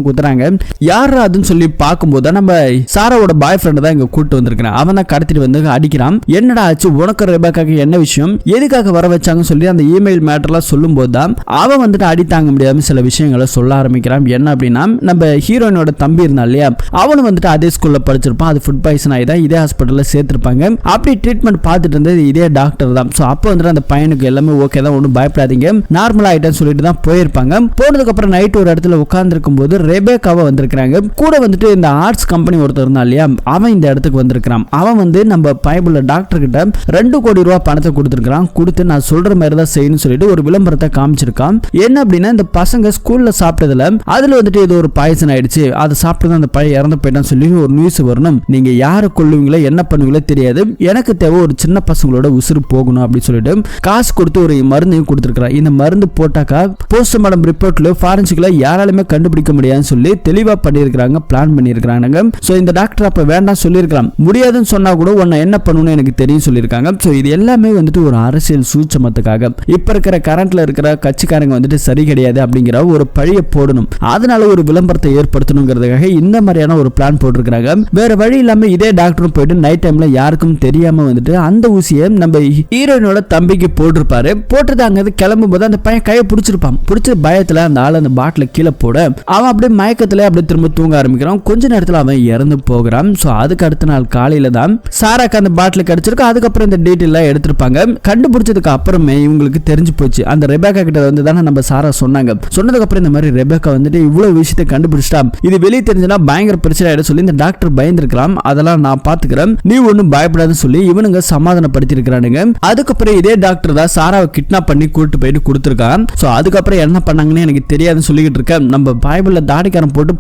குத்துறாங்க. யாரா அதுன்னு சொல்லி பார்க்கும்போது நம்ம சாராவோட பாய் ஃப்ரெண்ட் தான் இங்க கூட்டு வந்திருக்கான். அவன் தான் கடத்திட்டு வந்து அடிக்கிறான். என்னடா ஆச்சு உனக்கு ரெபேக்காக்கு என்ன விஷயம், எதுக்காக வர வச்சாங்கன்னு சொல்லி அந்த இமெயில் மேட்டர்லாம் சொல்லும் போது தான் அவன் வந்துட்டு அடி தாங்க முடியாம சில விஷயங்களை சொல்ல ஆரம்பிக்கிறான். என்ன அப்படின்னா நம்ம ஹீரோயினோட தம்பி இருந்தா இல்லையா, அவனும் வந்துட்டு அதே ஸ்கூல்ல படிச்சிருப்பான். அது ஃபுட் பாய்சன் ஆகி தான் இதே ஹாஸ்பிட்டல்ல சேர்த்திருப்பாங்க. அப்படி ட்ரீட்மெண்ட் பார்த்துட்டு இருந்தது இதே டாக்டர் தான். ஸோ அப்போ வந்துட்டு அந்த பையனுக்கு எல்லாமே ஓகே தான், ஒன்றும் பயப்படாதீங்க நார்மல் ஆயிட்டேன்னு சொல்லிட்டு தான் போயிருப்பாங்க. போனதுக்கு அப்புறம் நைட் ஒரு இடத்துல உட்கார்ந்துருக்கும் போது ரெபேக்காவை வந்திருக்காங்க. கூட வந்துட்டு இந்த ஆர்ட்ஸ் கம்பெனி ஒருத்தர் இருந்தா இல்லையா, அவன் இந்த இடத்துக்கு வந்திருக்கான். அவன் வந்து நம்ம பைபிள்ல டாக்டர் கிட்ட 2 கோடி ரூபாய் பணத்தை கொடுத்துருக்கான். கொடுத்து நான் சொல்ற மாதிரி தான் செய்யணும்னு சொல்லிட்டு ஒரு விளம்பரத்தை காமிச்சிருக்கான். என்ன அப்படின்னா இந்த பசங்க ஸ்கூல்ல சாப்பிட்டதுல அதுல வந்துட்டு ஏதோ ஒரு பாய்சன் ஆயிடுச்சு, அதை சாப்பிட்டு அந்த பையன் இறந்து போயிட்டான்னு சொல்லி ஒரு நியூஸ் வரணும். நீங்க யாரை கொல்லுவீங்களோ என்ன பண்ணுவீங்களோ தெரியாது, எனக்கு தேவை ஒரு சின்ன பசங்களோட உசுறு போகணும் அப்படின்னு சொல்லிட்டு காசு கொடுத்து ஒரு மருந்தையும் கொடுத்துருக்கான். இந்த மருந்து போட்டாக்கா போஸ்ட்மார்டம் ரிப்போர்ட்ல ஃபாரன்சிக்ல யாராலுமே கண்டுபிடிக்க முடியாதுன்னு சொல்லி தெளிவா பண்ணியிருக்காங்க, பிளான் பண்ணியிருக்காங்க. சோ இந்த டாக்டர் அப்ப வேண்டாம் சொல்லியிருக்கலாம், முடியாதுன்னு சொன்னா கூட உன்னை என்ன பண்ணணும்னு எனக்கு தெரியும் சொல்லியிருக்காங்க. சோ இது எல்லாமே வந்துட்டு ஒரு அரசியல் சூட்சமத்துக்காக இப்ப இருக்கிற கரண்ட்ல இருக்கிற கட்சிக்காரங்க வந்துட்டு சரி கிடையாது அப்படிங்கிற ஒரு பழிய போடணும், அதனால ஒரு விளம்பரத்தை ஏற்படுத்தணுங்கிறதுக்காக இந்த மாதிரியான ஒரு பிளான் போட்டிருக்காங்க. வேற வழி இல்லாம இதே டாக்டரும் போயிட்டு நைட் டைம்ல யாருக்கும் தெரியாம வந்துட்டு அந்த ஊசியை நம்ம ஹீரோயினோட தம்பிக்கு போட்டிருப்பாரு. போட்டது அங்க கிளம்பும் போது அந்த பையன் கையை பிடிச்சிருப்பான். பிடிச்ச பயத்துல அந்த ஆள் அந்த பாட்டில கீழே போட அவன் அப்படியே மயக்கத்துல அப்படியே திரும்ப தூங்க ஆரம்பிக்கிறான். கொஞ்ச நேரத்துல அவன் இறந்து போகிறான். சோ அதுக்கு அடுத்த நாள் காலையில தான் சாராக்கு அந்த பாட்டில் கிடைச்சிருக்கு. அதுக்கப்புறம் இந்த டீட்டெயில் எடுத்திருப்பாங்க. கண்டுபிடிச்சதுக்கு அப்புறமே இவங்களுக்கு தெரிஞ்சு போச்சு, அந்த ரெபேக்கா கிட்ட வந்து தானே நம்ம சாரா சொன்னாங்க. சொன்னதுக்கு அப்புறம் இந்த மாதிரி ரெபேக்கா வந்துட்டு இவ்வளவு விஷயத்தை கண்டுபிடிச்சிட்டா, இது வெளியே தெரிஞ்சுனா பயங்கர பிரச்சனை ஆயிடும் சொல்லி இந்த டாக்டர் பயந்துருக்கலாம். அதெல்லாம் நான் பாத்துக்கிறேன், நீ ஒன்னும் பயப்படாதுன்னு சொல்லி இவனுங்க சமாதானப்படுத்தி இருக்கிறானுங்க. அதுக்கப்புறம் இதே டாக்டர் தான் சாராவை கிட்னாப் பண்ணி கூட்டு போயிட்டு கொடுத்துருக்கான். சோ அதுக்கப்புறம் என்ன பண்ணாங்கன்னு எனக்கு தெரியாதுன்னு சொல்லிட்டு இருக்கேன். நம்ம பைபிள்ல தாடிக்காரன் போட்டு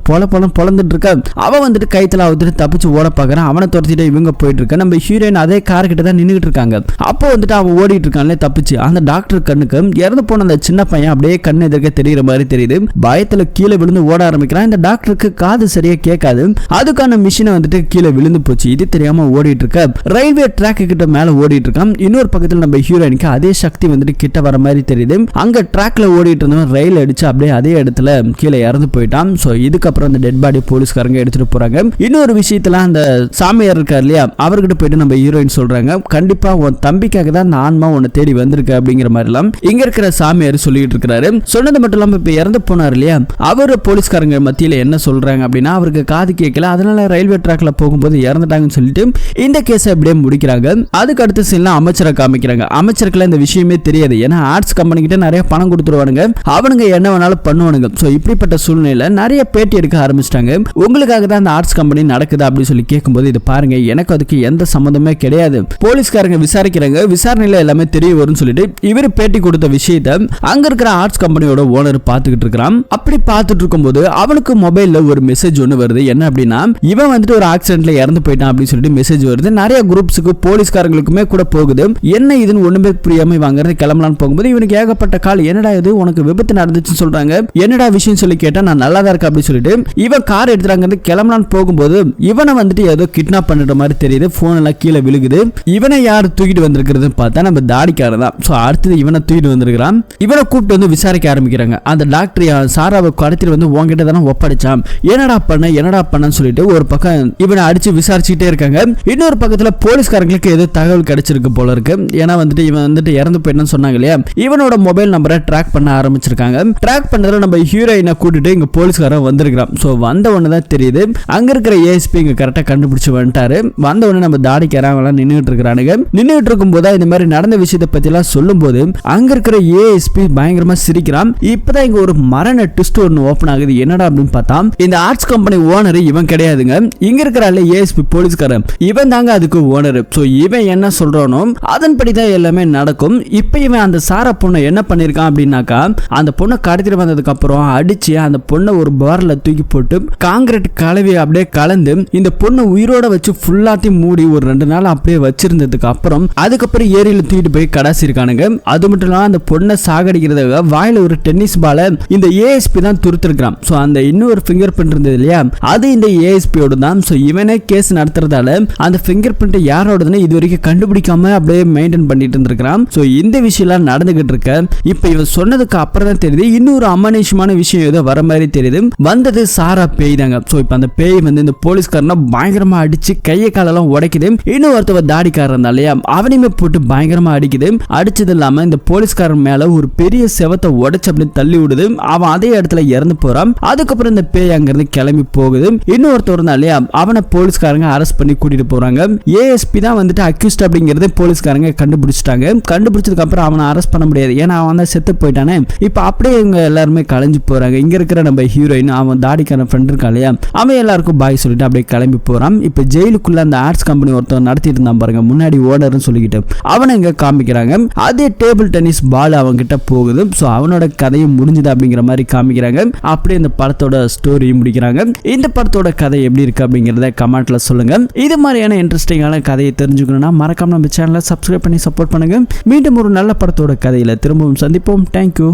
பொலந்துட்டு இருக்க, அவன் வந்துட்டு கைத்தல வந்துட்டு தப்பிச்சு ஓட பாக்குறான். அவனை துரத்திட்டு இவங்க போயிட்டு இருக்க. நம்ம ஹீரோயின் அதே கார் கிட்ட தான் நின்னுட்டு இருக்காங்க. அப்போ வந்துட்டு அவன் ஓடிட்டு இருக்கான்ல தப்பிச்சு. அந்த டாக்டர் கண்ணுக்கு இறந்து போன அந்த சின்ன பையன் அப்படியே கண்ணு எதிர்க்க தெரியுற மாதிரி தெரியுது. பயத்துல கீழே விழுந்து ஓட ஆரம்பிக்கிறான். இந்த டாக்டருக்கு காது சரியா கேட்காது, அதுக்கான மிஷினை வந்துட்டு கீழே விழுந்து போச்சு. இது தெரியாம ஓடிட்டு இருக்க ரயில்வே ட்ராக் கிட்ட மேல ஓடிட்டு இருக்கான். இன்னொரு பக்கத்துல நம்ம ஹீரோயினுக்கு அதே சக்தி வந்துட்டு கிட்ட வர மாதிரி தெரியுது. அங்க ட்ராக்ல ஓடிட்டு இருந்தவன் ரயில் அடிச்சு அப்படியே அதே இடத்துல கீழே இறந்து போயிட்டான். சோ இதுக்கப்புறம் அந்த டெட் பாடி போலீஸ்காரங்க எடுத்துட்டு போறாங்க. இன்னொரு விஷயத்துல அந்த சாமியார் இருக்கார் இல்லையா, அவர்கிட்ட போயிட்டு நம்ம ஹீரோயின் சொல்றாங்க, கண்டிப்பா உன் தம்பிக்காக தான் அந்த ஆன்மா உன்னை தேடி வந்திருக்கு அப்படிங்கிற மாதிரி எல்லாம் இங்க இருக்கிற சாமியார் சொல்லிட்டு இருக்காரு. சொன்னது மட்டும் இல்லாம இப்ப இறந்து போனார் இல்லையா, அவர் போலீஸ்காரங்க மத்தியில என்ன சொல்றாங்க அப்படின்னா அவருக்கு காது கேட்கல, அதனால ரயில்வே ட்ராக்ல போகும்போது இறந்துட்டாங்கன்னு சொல்லிட்டு இந்த கேஸை அப்படியே முடிக்கிறாங்க. அதுக்கு அடுத்த சீன்ல அமைச்சரை காமிக்கிறாங்க. அமைச்சருக்கு இந்த விஷயமே தெரியாது, ஏன்னா ஆர்ட்ஸ் கம்பெனி கிட்ட நிறைய பணம் கொடுத்துருவானுங்க, அவனுங்க என்ன வேணாலும் பண்ணுவானுங்க. சோ இப்படிப்பட்ட சூழ்நிலையில நிறைய பேட்டி எடுக்க ஆரம்பிச்சிட்டாங்க. உங்களுக்காக தான் அந்த ஆர்ட்ஸ் கம்பெனி நடக்குது அப்படின்னு சொல்லி கேட்கும்போது இது பாருங்க எனக்கு அதுக்கு எந்த சம்பந்தமே கிடையாது, போலீஸ்காரங்க விசாரிக்கிறாங்க, விசாரணையில எல்லாமே தெரிய வரும்னு சொல்லிட்டு இவர் பேட்டி கொடுத்த விஷயத்தை அங்க இருக்கிற ஆர்ட்ஸ் கம்பெனியோட ஓனர் பார்த்துக்கிட்டு இருக்கான். அப்படி பார்த்துட்டு இருக்கும்போது அவனுக்கு மொபைல்ல ஒரு மெசேஜ் ஒன்று வருது. என்ன அப்படின்னா இவன் வந்துட்டு ஒரு ஆக்சிடென்ட்ல இறந்து போயிட்டான் அப்படின்னு சொல்லிட்டு மெசேஜ் வருது. நிறைய குரூப்ஸுக்கு போலீஸ்காரங்களுக்குமே கூட போகுது. என்ன இதுன்னு ஒண்ணுமே புரியாம வாங்குறது கிளம்பலான்னு போகும்போது இவனுக்கு ஏகப்பட்ட கால், என்னடா இது உனக்கு விபத்து நடந்துச்சுன்னு சொல்றாங்க, என்னடா விஷயம் சொல்லி கேட்டா நான் நல்லா தான் இருக்கேன் அப்படின்னு சொல்லிட்டு இவன் கார் எடுத்துறாங்க. கிளம்பலான்னு போகும்போது இவனை வந்துட்டு ஏதோ கிட்னாப் பண்ணிட்ட மாதிரி தெரியுது. போன் எல்லாம் கீழே விழுகுது. இவனை யார் தூக்கிட்டு வந்திருக்கிறது பார்த்தா நம்ம தாடிக்காரன் தான். சோ அடுத்தது இவனை தூக்கிட்டு வந்திருக்கிறான். இவனை கூப்பிட்டு வந்து விசாரிக்க ஆரம்பிக்கிறாங்க. அந்த டாக்டர் சாராவை கடத்திட்டு வந்து உங்ககிட்ட தானே ஒப்படைச்சான், என்னடா பண்ணன்னு சொல்லிட்டு ஒரு பக்கம் இவனை அடிச்சு விசாரிச்சுட்டே இருக்காங்க. இன்னொரு பக்கத்துல போலீஸ்காரங்களுக்கு ஏதோ தகவல் கிடைச்சிருக்கு போல இருக்கு. ஏன்னா வந்துட்டு இவன் வந்துட்டு இறந்து போயிட்டான்னு சொன்னாங்க இல்லையா, இவனோட மொபைல் நம்பரை ட்ராக் பண்ண ஆரம்பிச்சிருக்காங்க. ட்ராக் பண்ணதுல நம்ம ஹீரோயினை கூட்டிட்டு இங்க போலீஸ்காரன் வந்திருக்கான். சோ வந்த உடனே தான் தெரியுது அங்க இருக்கிற ஏஎஸ்பி இங்க கரெக்டா கண்டுபிடிச்சு வந்துட்டாரு. வந்த உடனே நம்ம தாடிக்காரங்க நின்றுட்டு இருக்கிறானுங்க. நின்றுட்டு இருக்கும் போது இந்த மாதிரி நடந்த விஷயத்தை பத்தி எல்லாம் சொல்லும் போது அங்க இருக்கிற ஏஎஸ்பி பயங்கரமா சிரிக்கிறான். இப்பதான் இங்க ஒரு மரண ட்விஸ்ட் ஒன்று ஓபன் ஆகுது. என்னடா அப்படின்னு பார்த்தா இந்த ஆர்ட்ஸ் கம்பெனி ஓனர் இவன் கிடையாதுங்க. இங்க இருக்கிற ஏஎஸ்பி போலீஸ்காரன் இவன் தாங்க அதுக்கு ஓனர். சோ இவன் என்ன சொல்றானோ அதன்படிதான் எல்லாமே நடக்கும். இப்ப இவன் அந்த சாரா பொண்ணை என்ன பண்ணிருக்கான் அப்படின்னாக்கா, அந்த பொண்ணை கடத்திட்டு வந்ததுக்கு அப்புறம் அடிச்சு அந்த பொண்ணை ஒரு பார்ல தூக்கி போட்டு காங்கிரீட் கலவையை அப்படியே கலந்து இந்த பொண்ணை உயிரோட வச்சு ஃபுல்லாத்தையும் மூடி ஒரு 2 நாள் அப்படியே வச்சிருந்ததுக்கு அப்புறம் அதுக்கப்புறம் ஏரியில தூக்கிட்டு போய் கடாசிருக்கானுங்க. அது மட்டும் இல்லாம அந்த பொண்ணை சாகடிக்கிறதுக்காக வாயில ஒரு டென்னிஸ் பால இந்த ஏஎஸ்பி தான் துருத்திருக்கான். சோ அந்த இன்னொரு ஃபிங்கர் பிரிண்ட் இருந்தது இல்லையா, அது இந்த ஏஎஸ்பியோட தான். சோ இவனே கேஸ் நடத்துறதால அந்த ஃபிங்கர் பிரிண்ட் யாரோடதுன்னு இது வரைக்கும் கண்டுபிடிக்காம அப்படியே மெயின்டைன் பண்ணிட்டு இருந்திருக்கான். சோ இந்த விஷயம் நடந்துகிட்டு இருக்க இப்ப இவன் சொன்னதுக்கு அப்புறம் தான் தெரியுது இன்னொரு அமானுஷ்யமான விஷயம் ஏதோ வர மாதிரி தெரியுது. வந்தது சாரா பேய் தாங்க. சோ இப்ப அந்த பேய் இந்த போலீஸ்காரனை பயங்கரமா அடிச்சு கையை காலெல்லாம் உடைக்குது. இன்னொருத்தவ தாடிக்காரன் இருந்தா இல்லையா, அவனையுமே போட்டு பயங்கரமா அடிக்குது. அடிச்சது இல்லாம இந்த போலீஸ்காரன் மேல ஒரு பெரிய செவத்தை உடைச்சு அப்படி தள்ளி விடுது. அவன் அதே இடத்துல இறந்து போறான். அதுக்கப்புறம் இந்த பேய் அங்கிருந்து கிளம்பி போகுது. இன்னொருத்தர் இருந்தா இல்லையா, அவனை போலீஸ்காரங்க அரெஸ்ட் பண்ணி கூட்டிட்டு போறாங்க. ஏஎஸ்பி தான் வந்துட்டு அக்யூஸ்ட் அப்படிங்கறத போலீஸ்காரங்க கண்டுபிடிச்சிட்டாங்க. கண்டுபிடிச்சதுக்கு அப்புறம் அவனை அரெஸ்ட் பண்ண முடியாது, ஏன்னா அவன் தான் செத்து போயிட்டானே. இப்ப அப்படியே இவங்க எல்லாருமே கலைஞ்சு போறாங்க. இங்க இருக்கிற நம்ம ஹீரோயின் அவன் தாடிக்காரன் ஃப்ரெண்ட் இருக்கா இல்லையா, அவன் எல்லாருக்கும் பாய் சொல்லிட்டு அப்படியே கிளம்பி போறான். இப்ப ஜெயிலுக்குள்ள அந்த ஆர்ட்ஸ் கம்பெனி ஒருத்தர் நடத்திட்டு இருந்தான் பாருங்க, முன்னாடி ஓடர்னு சொல்லிக்கிட்டு அவனை இங்க காமிக்கிறாங்க. அதே டேபிள் டென்னிஸ் பால் அவன் கிட்ட போகுது. சோ அவனோட கதையும் முடிஞ்சது அப்படிங்கிற மாதிரி காமிக்கிறாங்க. அப்படியே இந்த படத்தோட ஸ்டோரி முடிக்கிறாங்க. இந்த படத்தோட கதை எப்படி இருக்கு அப்படிங்கறத கமெண்ட்ல சொல்லுங்க. இது மாதிரியான இன்ட்ரெஸ்டிங்கான கதையை தெரிஞ்சுக்கணும்னா மறக்காம நம்ம சேனலை சப்ஸ்கிரைப் பண்ணி சப்போர்ட் பண்ணுங்க. மீண்டும் ஒரு நல்ல படத்தோட கதையில திரும்பவும் சந்திப்போம். தேங்க்யூ.